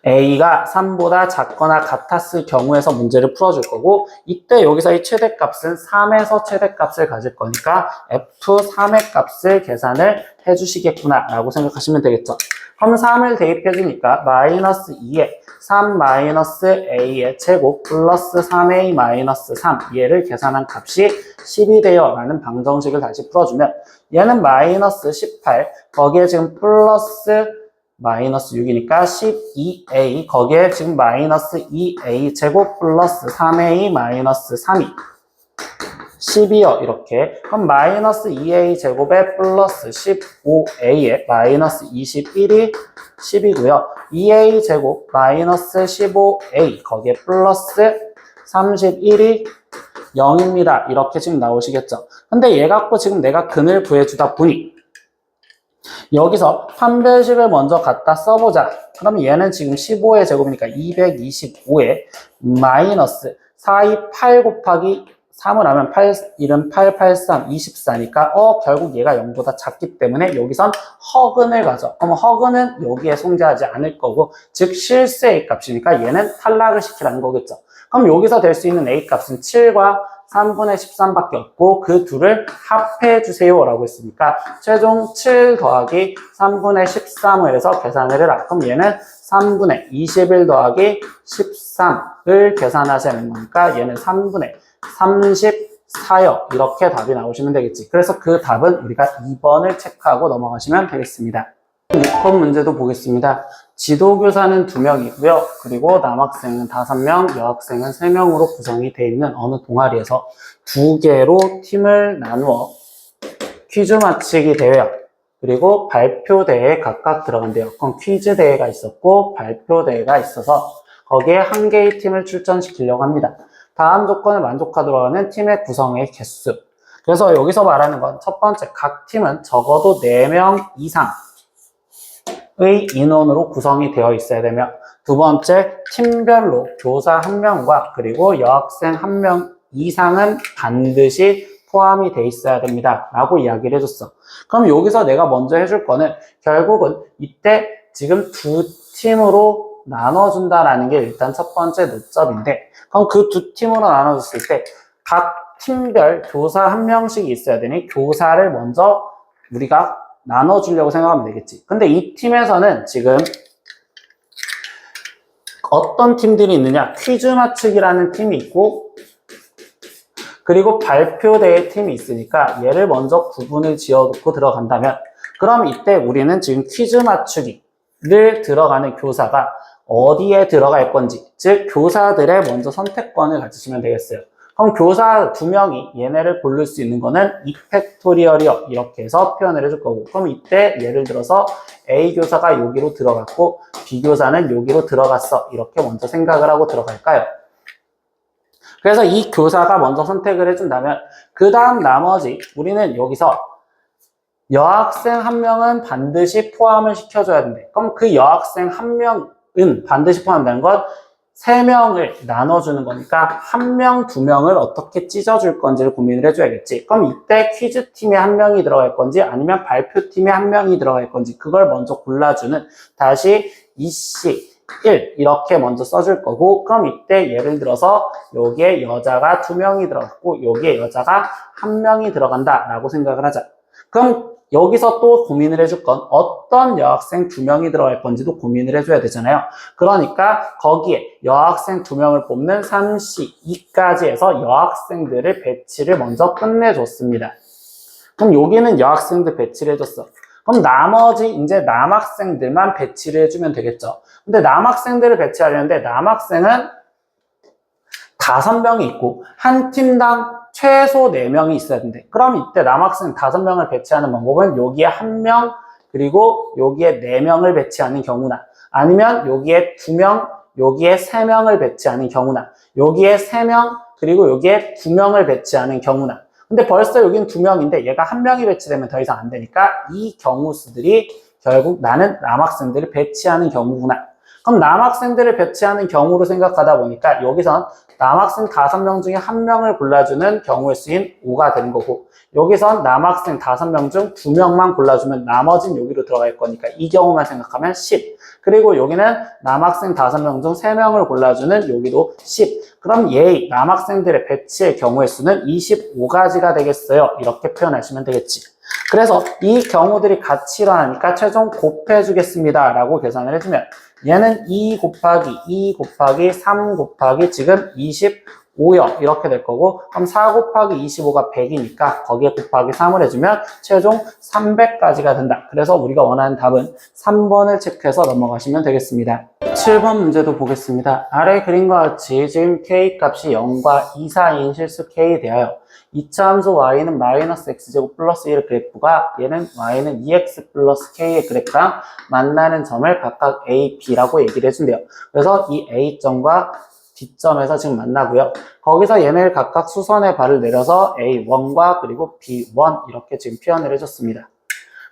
A가 3보다 작거나 같았을 경우에서 문제를 풀어줄 거고, 이때 여기서 이 최대값은 3에서 최대값을 가질 거니까 F3의 값을 계산을 해주시겠구나 라고 생각하시면 되겠죠. 그럼 3을 대입해주니까 마이너스 2에 3 마이너스 A의 제곱 플러스 3A 마이너스 3, 얘를 계산한 값이 10이 돼요 라는 방정식을 다시 풀어주면 얘는 마이너스 18, 거기에 지금 플러스 마이너스 6이니까 12A, 거기에 지금 마이너스 2A 제곱 플러스 3A 마이너스 3이 10이요. 이렇게. 그럼 마이너스 2A 제곱에 플러스 15A에 마이너스 21이 10이고요. 2A 제곱 마이너스 15A, 거기에 플러스 31이 0입니다. 이렇게 지금 나오시겠죠. 근데 얘 갖고 지금 내가 근을 구해주다 보니 여기서 판별식을 먼저 갖다 써보자. 그럼 얘는 지금 15의 제곱이니까 225에 마이너스 428 곱하기 3을 하면 1은 8, 8, 3, 24니까 결국 얘가 0보다 작기 때문에 여기선 허근을 가져. 그럼 허근은 여기에 존재하지 않을 거고 즉 실수 A 값이니까 얘는 탈락을 시키라는 거겠죠. 그럼 여기서 될 수 있는 A 값은 7과 3분의 13밖에 없고 그 둘을 합해 주세요 라고 했으니까 최종 7 더하기 3분의 13을 해서 계산을 해라. 그럼 얘는 3분의 21 더하기 13을 계산하셔야 하는 거니까 얘는 3분의 34요. 이렇게 답이 나오시면 되겠지. 그래서 그 답은 우리가 2번을 체크하고 넘어가시면 되겠습니다. 6번 문제도 보겠습니다. 지도교사는 2명이고요. 그리고 남학생은 5명, 여학생은 3명으로 구성이 되어 있는 어느 동아리에서 2개로 팀을 나누어 퀴즈 맞히기 대회와 그리고 발표 대회에 각각 들어간대요. 그럼 퀴즈 대회가 있었고 발표 대회가 있어서 거기에 한 개의 팀을 출전시키려고 합니다. 다음 조건을 만족하도록 하는 팀의 구성의 개수. 그래서 여기서 말하는 건 첫 번째, 각 팀은 적어도 4명 이상의 인원으로 구성이 되어 있어야 되며, 두 번째, 팀별로 교사 1명과 그리고 여학생 1명 이상은 반드시 포함이 돼 있어야 됩니다 라고 이야기를 해줬어. 그럼 여기서 내가 먼저 해줄 거는 결국은 이때 지금 2팀으로 나눠준다라는 게 일단 첫 번째 노점인데, 그럼 그 2팀으로 나눠줬을 때 각 팀별 교사 1명씩이 있어야 되니 교사를 먼저 우리가 나눠주려고 생각하면 되겠지. 근데 이 팀에서는 지금 어떤 팀들이 있느냐, 퀴즈 맞추기라는 팀이 있고 그리고 발표대회 팀이 있으니까 얘를 먼저 구분을 지어놓고 들어간다면, 그럼 이때 우리는 지금 퀴즈 맞추기를 들어가는 교사가 어디에 들어갈 건지, 즉 교사들의 먼저 선택권을 가지시면 되겠어요. 그럼 교사 2명이 얘네를 고를 수 있는 거는 이팩토리얼이요 이렇게 해서 표현을 해줄 거고, 그럼 이때 예를 들어서 A 교사가 여기로 들어갔고 B 교사는 여기로 들어갔어 이렇게 먼저 생각을 하고 들어갈까요? 그래서 이 교사가 먼저 선택을 해준다면 그 다음 나머지 우리는 여기서 여학생 1명은 반드시 포함을 시켜줘야 된대. 그럼 그 여학생 1명은 반드시 포함된다는 건 3명을 나눠주는 거니까 1명, 2명을 어떻게 찢어줄 건지를 고민을 해줘야겠지. 그럼 이때 퀴즈팀에 1명이 들어갈 건지 아니면 발표팀에 1명이 들어갈 건지 그걸 먼저 골라주는, 다시 이씨 1 이렇게 먼저 써줄 거고, 그럼 이때 예를 들어서 여기에 여자가 2명이 들어갔고 여기에 여자가 1명이 들어간다 라고 생각을 하자. 그럼 여기서 또 고민을 해줄 건 어떤 여학생 2명이 들어갈 건지도 고민을 해줘야 되잖아요. 그러니까 거기에 여학생 2명을 뽑는 3시 2까지 해서 여학생들을 배치를 먼저 끝내줬습니다. 그럼 여기는 여학생들 배치를 해줬어. 그럼 나머지 이제 남학생들만 배치를 해주면 되겠죠. 근데 남학생들을 배치하려는데 남학생은 5명이 있고 한 팀당 최소 4명이 있어야 된대. 그럼 이때 남학생 5명을 배치하는 방법은 여기에 1명 그리고 여기에 4명을 배치하는 경우나, 아니면 여기에 2명 여기에 3명을 배치하는 경우나, 여기에 3명 그리고 여기에 2명을 배치하는 경우나. 근데 벌써 여기는 2명인데 얘가 1명이 배치되면 더 이상 안 되니까 이 경우 수들이 결국 나는 남학생들을 배치하는 경우구나. 그럼 남학생들을 배치하는 경우로 생각하다 보니까 여기선 남학생 5명 중에 1명을 골라주는 경우의 수인 5가 되는 거고, 여기선 남학생 5명 중 2명만 골라주면 나머지는 여기로 들어갈 거니까 이 경우만 생각하면 10. 그리고 여기는 남학생 5명 중 3명을 골라주는 여기도 10. 그럼 얘 남학생들의 배치의 경우의 수는 25가지가 되겠어요. 이렇게 표현하시면 되겠지. 그래서 이 경우들이 같이 일어나니까 최종 곱해주겠습니다 라고 계산을 해주면 얘는 2 곱하기 3 곱하기 지금 25요 이렇게 될 거고, 그럼 4 곱하기 25가 100이니까 거기에 곱하기 3을 해주면 최종 300까지가 된다. 그래서 우리가 원하는 답은 3번을 체크해서 넘어가시면 되겠습니다. 7번 문제도 보겠습니다. 아래 그림과 같이 지금 k 값이 0과 2 사이인 실수 k에 대하여 이차함수 y는 마이너스 x제곱 플러스 1의 그래프가 얘는 y는 2x 플러스 k의 그래프랑 만나는 점을 각각 a, b라고 얘기를 해준대요. 그래서 이 a점과 b점에서 지금 만나고요. 거기서 얘네를 각각 수선의 발을 내려서 a1과 그리고 b1 이렇게 지금 표현을 해줬습니다.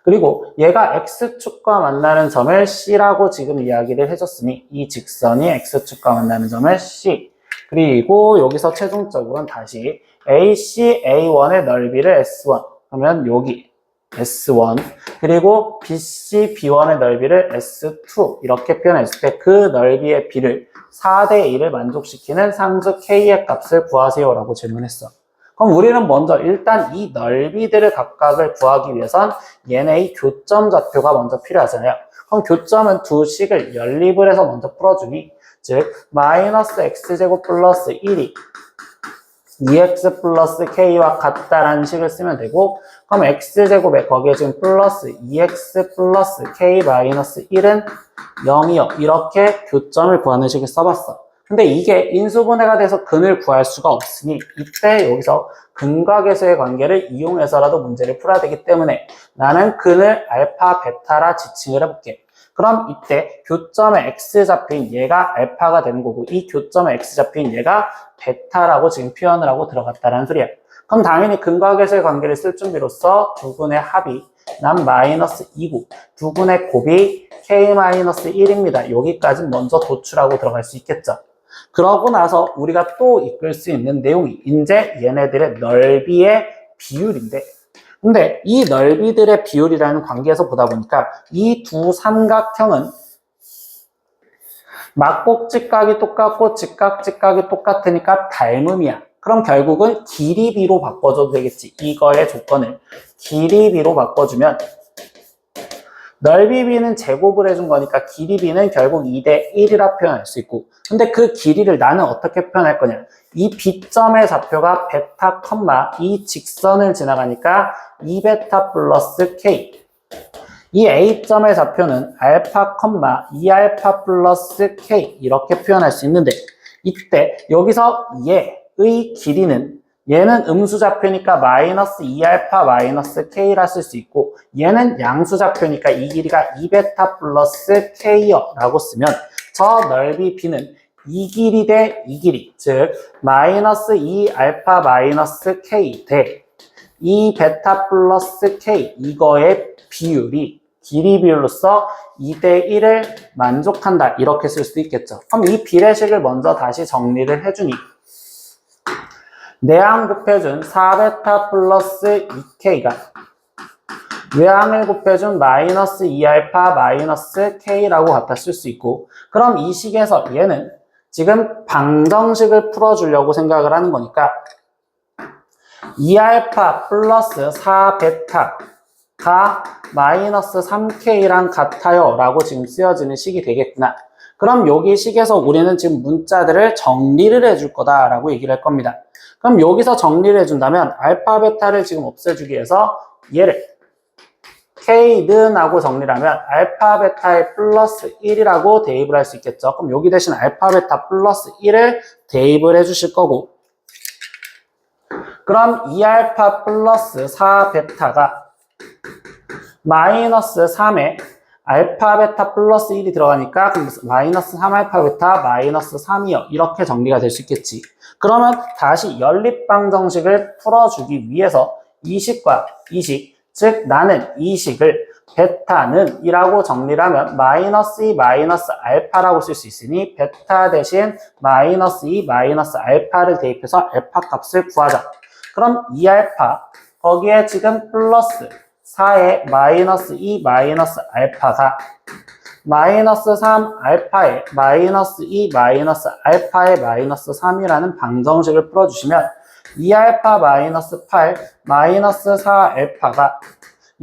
그리고 얘가 x축과 만나는 점을 c라고 지금 이야기를 해줬으니 이 직선이 x축과 만나는 점을 c, 그리고 여기서 최종적으로는 다시 AC A1의 넓이를 S1 그러면 여기 S1 그리고 BC B1의 넓이를 S2 이렇게 표현했을 때 그 넓이의 비를 4대 1을 만족시키는 상수 K의 값을 구하세요 라고 질문했어. 그럼 우리는 먼저 일단 이 넓이들을 각각을 구하기 위해선 얘네의 교점 좌표가 먼저 필요하잖아요. 그럼 교점은 두 식을 연립을 해서 먼저 풀어주니 즉 마이너스 x제곱 플러스 1이 2x 플러스 k와 같다라는 식을 쓰면 되고 그럼 x제곱에 거기에 지금 플러스 2x 플러스 k 마이너스 1은 0이요. 이렇게 교점을 구하는 식을 써봤어. 근데 이게 인수분해가 돼서 근을 구할 수가 없으니 이때 여기서 근과 계수의 관계를 이용해서라도 문제를 풀어야 되기 때문에 나는 근을 알파, 베타라 지칭을 해볼게. 그럼 이때 교점의 x좌표인 얘가 알파가 되는 거고 이 교점의 x좌표인 얘가 베타라고 지금 표현을 하고 들어갔다는 소리야. 그럼 당연히 근과 계수의 관계를 쓸 준비로서 두 근의 합이 난 마이너스 2고 두 근의 곱이 k-1입니다. 여기까지 먼저 도출하고 들어갈 수 있겠죠. 그러고 나서 우리가 또 이끌 수 있는 내용이 이제 얘네들의 넓이의 비율인데 근데 이 넓이들의 비율이라는 관계에서 보다 보니까 이 두 삼각형은 막곡 직각이 똑같고 직각 직각이 똑같으니까 닮음이야. 그럼 결국은 길이 비로 바꿔줘도 되겠지. 이거의 조건을 길이 비로 바꿔주면 넓이 b는 제곱을 해준 거니까 길이 b는 결국 2대 1이라 표현할 수 있고 근데 그 길이를 나는 어떻게 표현할 거냐 이 B점의 좌표가 베타, 이 직선을 지나가니까 2베타 플러스 K 이 A점의 좌표는 알파, 2알파 플러스 K 이렇게 표현할 수 있는데 이때 여기서 얘의 길이는 얘는 음수좌표니까 마이너스 2알파 마이너스 K라 쓸 수 있고 얘는 양수좌표니까 이 길이가 2베타 플러스 K여 라고 쓰면 저 넓이 B는 이 길이 대 이 길이 즉 마이너스 2알파 마이너스 K 대 2베타 플러스 K 이거의 비율이 길이 비율로서 2대 1을 만족한다 이렇게 쓸 수도 있겠죠. 그럼 이 비례식을 먼저 다시 정리를 해주니 내항 곱해준 4베타 플러스 2K가 외항을 곱해준 마이너스 2알파 마이너스 K라고 갖다 쓸 수 있고 그럼 이 식에서 얘는 지금 방정식을 풀어주려고 생각을 하는 거니까 2알파 플러스 4베타가 마이너스 3K랑 같아요 라고 지금 쓰여지는 식이 되겠구나. 그럼 여기 식에서 우리는 지금 문자들을 정리를 해줄 거다라고 얘기를 할 겁니다. 그럼 여기서 정리를 해준다면 알파, 베타를 지금 없애주기 위해서 얘를 K는 하고 정리를 하면 알파, 베타의 플러스 1이라고 대입을 할 수 있겠죠. 그럼 여기 대신 알파, 베타 플러스 1을 대입을 해주실 거고 그럼 2알파 플러스 4베타가 마이너스 3에 알파, 베타 플러스 1이 들어가니까 마이너스 3알파, 베타 마이너스 3이요. 이렇게 정리가 될 수 있겠지. 그러면 다시 연립방정식을 풀어주기 위해서 이 식과 이 식, 즉 나는 이 식을 베타는 이라고 정리를 하면 마이너스 2 마이너스 알파라고 쓸 수 있으니 베타 대신 마이너스 2 마이너스 알파를 대입해서 알파 값을 구하자. 그럼 2알파 거기에 지금 플러스 4에 마이너스 2 마이너스 알파가 마이너스 3 알파에 마이너스 2 마이너스 알파에 마이너스 3이라는 방정식을 풀어주시면 2알파 마이너스 8 마이너스 4 알파가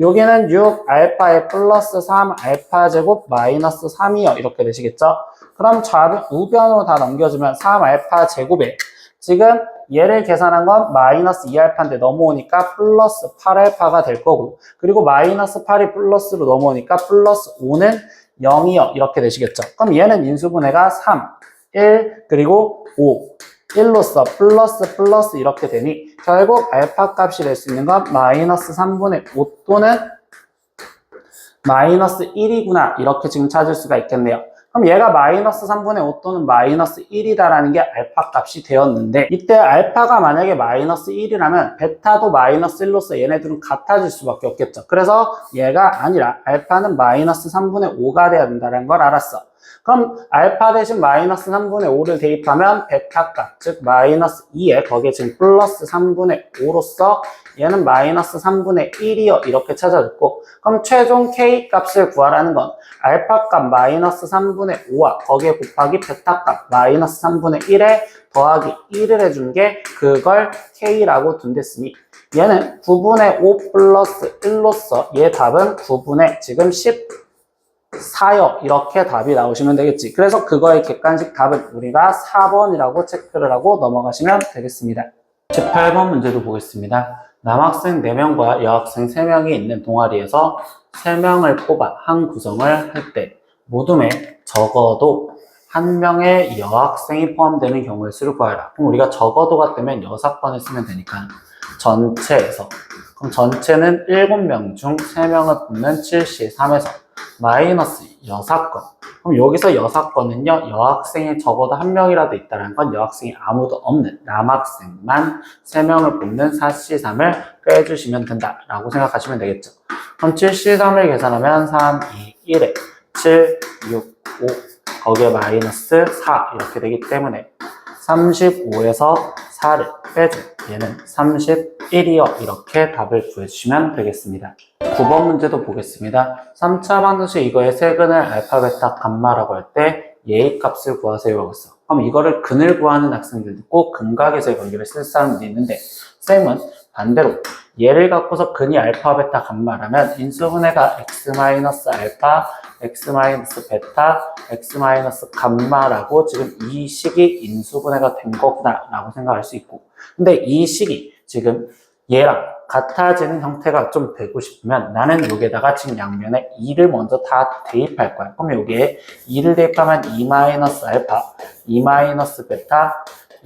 여기는 6 알파에 플러스 3 알파 제곱 마이너스 3이요. 이렇게 되시겠죠? 그럼 우변으로 다 넘겨주면 3 알파 제곱에 지금 얘를 계산한 건 마이너스 2알파인데 넘어오니까 플러스 8알파가 될 거고 그리고 마이너스 8이 플러스로 넘어오니까 플러스 5는 0이요. 이렇게 되시겠죠. 그럼 얘는 인수분해가 3, 1, 그리고 5, 1로서 플러스 플러스 이렇게 되니 결국 알파 값이 될 수 있는 건 마이너스 3분의 5 또는 마이너스 1이구나. 이렇게 지금 찾을 수가 있겠네요. 그럼 얘가 마이너스 3분의 5 또는 마이너스 1이다라는 게 알파 값이 되었는데 이때 알파가 만약에 마이너스 1이라면 베타도 마이너스 1로서 얘네들은 같아질 수밖에 없겠죠. 그래서 얘가 아니라 알파는 마이너스 3분의 5가 돼야 된다는 걸 알았어. 그럼 알파 대신 마이너스 3분의 5를 대입하면 베타 값, 즉 마이너스 2에 거기에 지금 플러스 3분의 5로서 얘는 마이너스 3분의 1이요. 이렇게 찾아줬고, 그럼 최종 K 값을 구하라는 건 알파 값 마이너스 3분의 5와 거기에 곱하기 베타 값 마이너스 3분의 1에 더하기 1을 해준 게 그걸 K라고 둔댔으니 얘는 9분의 5 플러스 1로서 얘 답은 9분의 지금 14요. 이렇게 답이 나오시면 되겠지. 그래서 그거의 객관식 답은 우리가 4번이라고 체크를 하고 넘어가시면 되겠습니다. 18번 문제도 보겠습니다. 남학생 4명과 여학생 3명이 있는 동아리에서 3명을 뽑아 한 구성을 할 때 모둠에 적어도 한 명의 여학생이 포함되는 경우의 수를 구하라. 그럼 우리가 적어도가 뜨면 6번을 쓰면 되니까 전체에서, 그럼 전체는 7명 중 3명을 뽑는 73에서 마이너스 6건. 그럼 여기서 6건은요, 여학생이 적어도 한 명이라도 있다는 건 여학생이 아무도 없는 남학생만 3명을 뽑는 4C3을 빼주시면 된다라고 생각하시면 되겠죠. 그럼 7C3을 계산하면 3, 2, 1에 7, 6, 5 거기에 마이너스 4 이렇게 되기 때문에 35에서 4를 빼줘. 얘는 31이요. 이렇게 답을 구해주시면 되겠습니다. 9번 문제도 보겠습니다. 3차 방정식 이거의 세근을 알파, 베타, 감마라고 할 때 얘의 값을 구하세요라고 했어. 그럼 이거를 근을 구하는 학생들도 있고 근각에서의 관계를 쓸 사람도 있는데 쌤은 반대로 얘를 갖고서 근이 알파, 베타, 감마라면 인수분해가 x-알파, x-베타, x-감마라고 지금 이 식이 인수분해가 된 거구나 라고 생각할 수 있고, 근데 이 식이 지금 얘랑 같아지는 형태가 좀 되고 싶으면 나는 여기에다가 지금 양면에 2를 먼저 다 대입할 거야. 그럼 여기에 2를 대입하면 2-알파, 2-베타,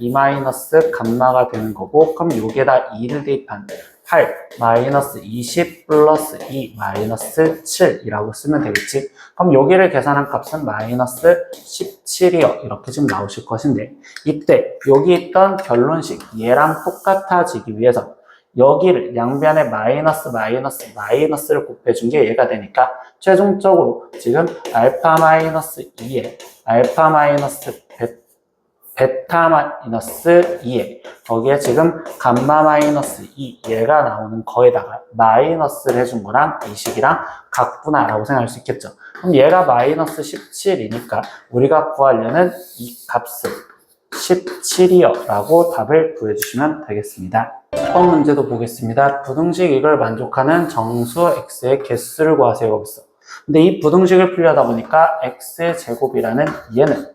2-감마가 되는 거고, 그럼 여기에다 2를 대입한 8-20 플러스 2 마이너스 7이라고 쓰면 되겠지. 그럼 여기를 계산한 값은 마이너스 17이요. 이렇게 지금 나오실 것인데, 이때 여기 있던 결론식 얘랑 똑같아지기 위해서 여기를 양변에 마이너스를 곱해준 게 얘가 되니까 최종적으로 지금 알파 마이너스 2에 알파 마이너스 베타 마이너스 2에 거기에 지금 감마 마이너스 2 얘가 나오는 거에다가 마이너스를 해준 거랑 이 식이랑 같구나 라고 생각할 수 있겠죠. 그럼 얘가 마이너스 17이니까 우리가 구하려는 이 값을 17이요 라고 답을 구해주시면 되겠습니다. 10번 문제도 보겠습니다. 부등식 이걸 만족하는 정수 x의 개수를 구하세요. 여기서. 근데 이 부등식을 풀려다 보니까 x의 제곱이라는 얘는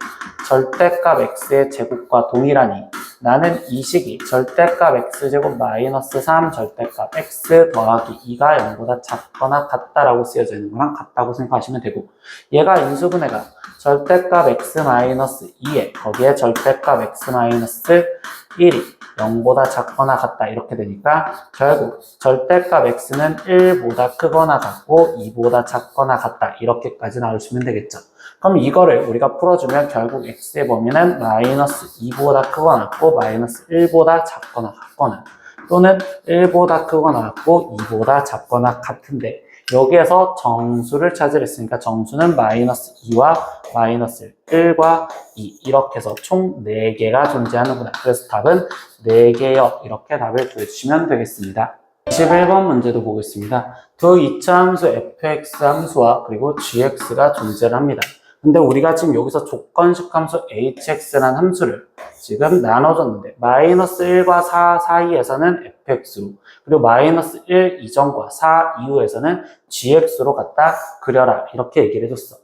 절대값 x의 제곱과 동일하니 나는 이 식이 절대값 x제곱 마이너스 3 절대값 x 더하기 2가 0보다 작거나 같다라고 쓰여져 있는 거랑 같다고 생각하시면 되고, 얘가 인수분해가 절대값 x 마이너스 2에 거기에 절대값 x 마이너스 1이 0보다 작거나 같다 이렇게 되니까 결국 절대값 x는 1보다 크거나 같고 2보다 작거나 같다 이렇게까지 나오시면 되겠죠. 그럼 이거를 우리가 풀어주면 결국 x의 범위는 마이너스 2보다 크거나 같고 마이너스 1보다 작거나 같거나 또는 1보다 크거나 같고 2보다 작거나 같은데, 여기에서 정수를 찾으랬으니까 정수는 마이너스 2와 마이너스 1과 2 이렇게 해서 총 4개가 존재하는구나. 그래서 답은 4개요. 이렇게 답을 구해주시면 되겠습니다. 11번 문제도 보겠습니다. 두 이차함수 fx 함수와 그리고 gx가 존재를 합니다. 근데 우리가 지금 여기서 조건식 함수 hx라는 함수를 지금 나눠줬는데 마이너스 1과 4 사이에서는 fx로, 그리고 마이너스 1 이전과 4 이후에서는 gx로 갖다 그려라 이렇게 얘기를 해줬어.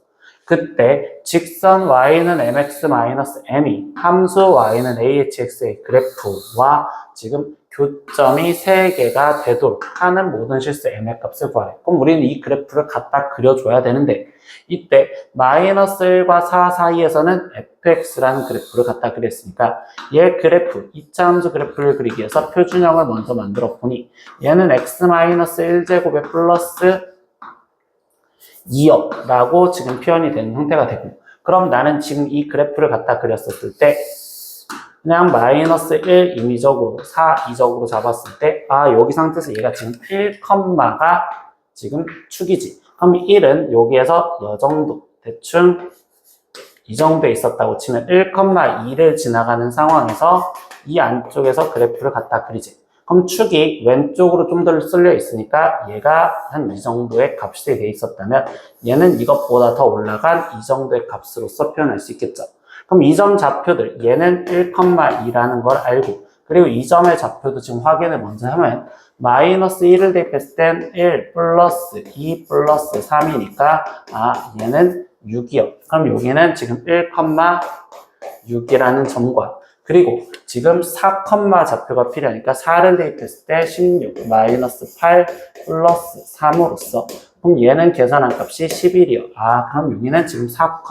그때 직선 y는 mx-m이 함수 y는 ahx의 그래프와 지금 교점이 3개가 되도록 하는 모든 실수 m의 값을 구하래. 그럼 우리는 이 그래프를 갖다 그려줘야 되는데, 이때 마이너스 1과 4 사이에서는 fx라는 그래프를 갖다 그렸으니까 얘 그래프, 2차 함수 그래프를 그리기 위해서 표준형을 먼저 만들어 보니 얘는 x-1제곱에 플러스 2요 라고 지금 표현이 되는 형태가 되고, 그럼 나는 지금 이 그래프를 갖다 그렸었을 때 그냥 마이너스 1 임의적으로 4 이적으로 잡았을 때 여기 상태에서 얘가 지금 1컴마가 지금 축이지. 그럼 1은 여기에서 요 정도 대충 이 정도에 있었다고 치면 1,2를 지나가는 상황에서 이 안쪽에서 그래프를 갖다 그리지. 그럼 축이 왼쪽으로 좀 더 쓸려 있으니까 얘가 한 이 정도의 값이 돼 있었다면 얘는 이것보다 더 올라간 이 정도의 값으로서 표현할 수 있겠죠. 그럼 이 점 좌표들 얘는 1,2라는 걸 알고 그리고 이 점의 좌표도 지금 확인을 먼저 하면 마이너스 1을 대입했을 땐 1 플러스 2 플러스 3이니까 얘는 6이요. 그럼 여기는 지금 1,6이라는 점과 그리고 지금 4, 좌표가 필요하니까 4를 대입했을 때 16 마이너스 8 플러스 3으로써 그럼 얘는 계산한 값이 11이요. 그럼 여기는 지금 4,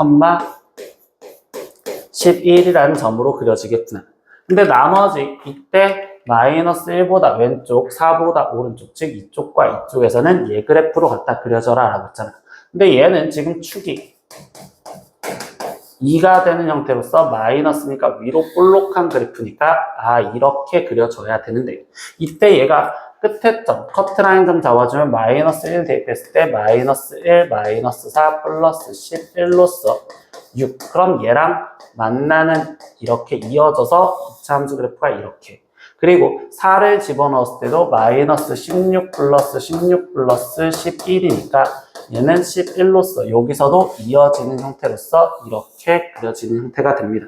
11이라는 점으로 그려지겠구나. 근데 나머지 이때 마이너스 1보다 왼쪽, 4보다 오른쪽, 즉 이쪽과 이쪽에서는 얘 그래프로 갖다 그려져라 라고 했잖아. 근데 얘는 지금 축이 2가 되는 형태로서 마이너스니까 위로 볼록한 그래프니까 이렇게 그려져야 되는데 이때 얘가 끝에 점, 커트라인 점 잡아주면 마이너스 1 대입했을 때 마이너스 1, 마이너스 4 플러스 11로서 6. 그럼 얘랑 만나는 이렇게 이어져서 2차 함수 그래프가 이렇게. 그리고 4를 집어넣었을 때도 마이너스 16 플러스 16 플러스 11이니까 얘는 11로서 여기서도 이어지는 형태로서 이렇게 그려지는 형태가 됩니다.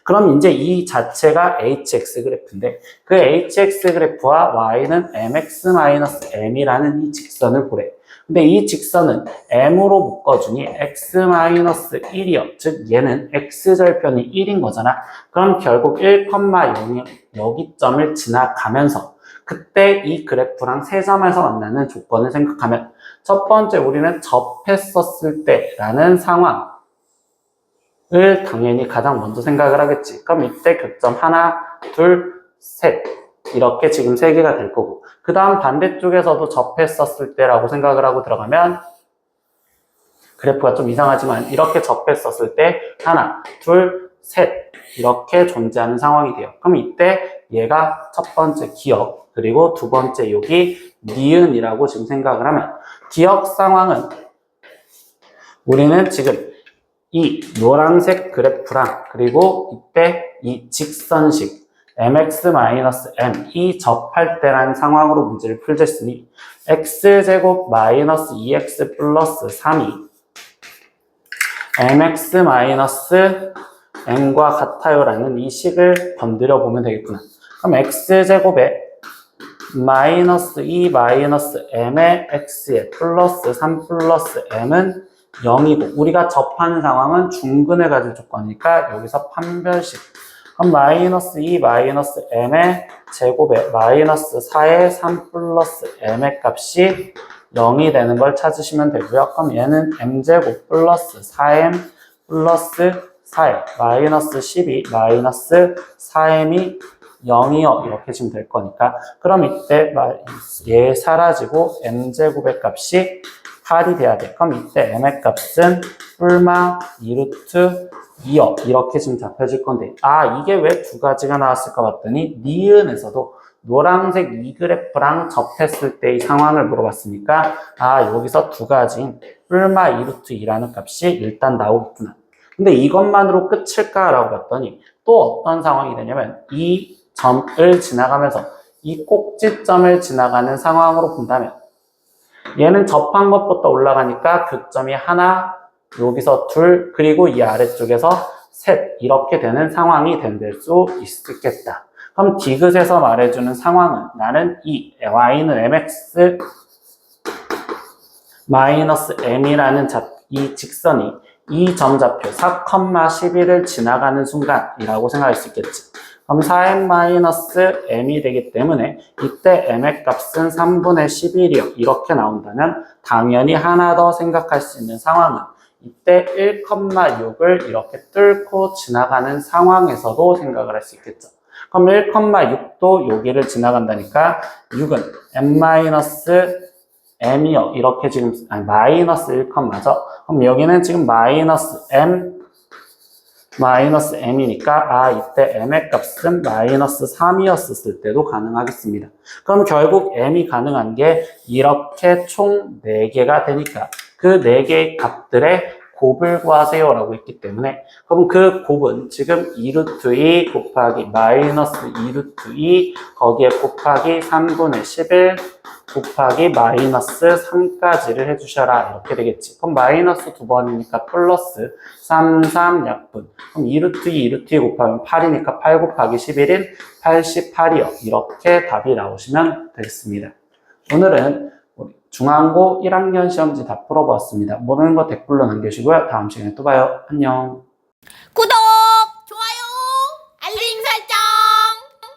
그럼 이제 이 자체가 hx 그래프인데 그 hx 그래프와 y는 mx-m이라는 이 직선을 보래. 근데 이 직선은 m으로 묶어주니 x-1이요. 즉 얘는 x절편이 1인 거잖아. 그럼 결국 1,0 여기점을 지나가면서 그때 이 그래프랑 세 점에서 만나는 조건을 생각하면 첫 번째 우리는 접했었을 때라는 상황을 당연히 가장 먼저 생각을 하겠지. 그럼 이때 교점 하나, 둘, 셋 이렇게 지금 세 개가 될 거고 그 다음 반대쪽에서도 접했었을 때라고 생각을 하고 들어가면 그래프가 좀 이상하지만 이렇게 접했었을 때 하나, 둘, 셋 이렇게 존재하는 상황이 돼요. 그럼 이때 얘가 첫 번째 기억 그리고 두 번째 여기 니은이라고 지금 생각을 하면 기억 상황은 우리는 지금 이 노란색 그래프랑 그리고 이때 이 직선식 mx-m 이 접할 때라는 상황으로 문제를 풀겠으니 x제곱 마이너스 2x 플러스 3이 mx-m과 같아요 라는 이 식을 건드려 보면 되겠구나. 그럼 x제곱에 마이너스 2 마이너스 m의 x에 플러스 3 플러스 m은 0이고 우리가 접하는 상황은 중근을 가질 조건이니까 여기서 판별식 그럼 마이너스 2 마이너스 m의 제곱에 마이너스 4의 3 플러스 m의 값이 0이 되는 걸 찾으시면 되고요. 그럼 얘는 m제곱 플러스 4m 플러스 4에 마이너스 12 마이너스 4m이 0이요 이렇게 지금 될 거니까 그럼 이때 얘 사라지고 m제곱의 값이 8이 돼야 돼. 그럼 이때 m의 값은 뿔마 2루트 2요 이렇게 지금 잡혀질 건데 이게 왜 두 가지가 나왔을까 봤더니 니은에서도 노란색 이 그래프랑 접했을 때의 상황을 물어봤으니까 여기서 두 가지인 뿔마 2루트 2라는 값이 일단 나오겠구나. 근데 이것만으로 끝일까 라고 봤더니 또 어떤 상황이 되냐면 이 점을 지나가면서 이 꼭지점을 지나가는 상황으로 본다면 얘는 접한 것부터 올라가니까 교점이 하나, 여기서 둘, 그리고 이 아래쪽에서 셋 이렇게 되는 상황이 될 수 있겠다. 그럼 디귿에서 말해주는 상황은 나는 이 y는 mx 마이너스 m이라는 이 직선이 이 점 좌표 4, 11을 지나가는 순간이라고 생각할 수 있겠지. 그럼 4m-m이 되기 때문에 이때 m의 값은 3분의 11이요. 이렇게 나온다면 당연히 하나 더 생각할 수 있는 상황은 이때 1,6을 이렇게 뚫고 지나가는 상황에서도 생각을 할 수 있겠죠. 그럼 1,6도 여기를 지나간다니까 6은 m-m이요. 이렇게 지금 마이너스 1, 죠. 그럼 여기는 지금 마이너스 m이니까 이때 m의 값은 마이너스 3이었을 때도 가능하겠습니다. 그럼 결국 m이 가능한 게 이렇게 총 4개가 되니까 그 4개의 값들의 곱을 구하세요 라고 했기 때문에 그럼 그 곱은 지금 2루트 2 곱하기 마이너스 2루트 2 거기에 곱하기 3분의 11 곱하기 마이너스 3까지를 해주셔라 이렇게 되겠지. 그럼 마이너스 두 번이니까 플러스 3, 3 약분. 그럼 2루트 2, 2루트 2 곱하면 8이니까 8 곱하기 11인 88이요. 이렇게 답이 나오시면 되겠습니다. 오늘은 중앙고 1학년 시험지 다 풀어보았습니다. 모르는 거 댓글로 남겨주시고요. 다음 시간에 또 봐요. 안녕. 구독!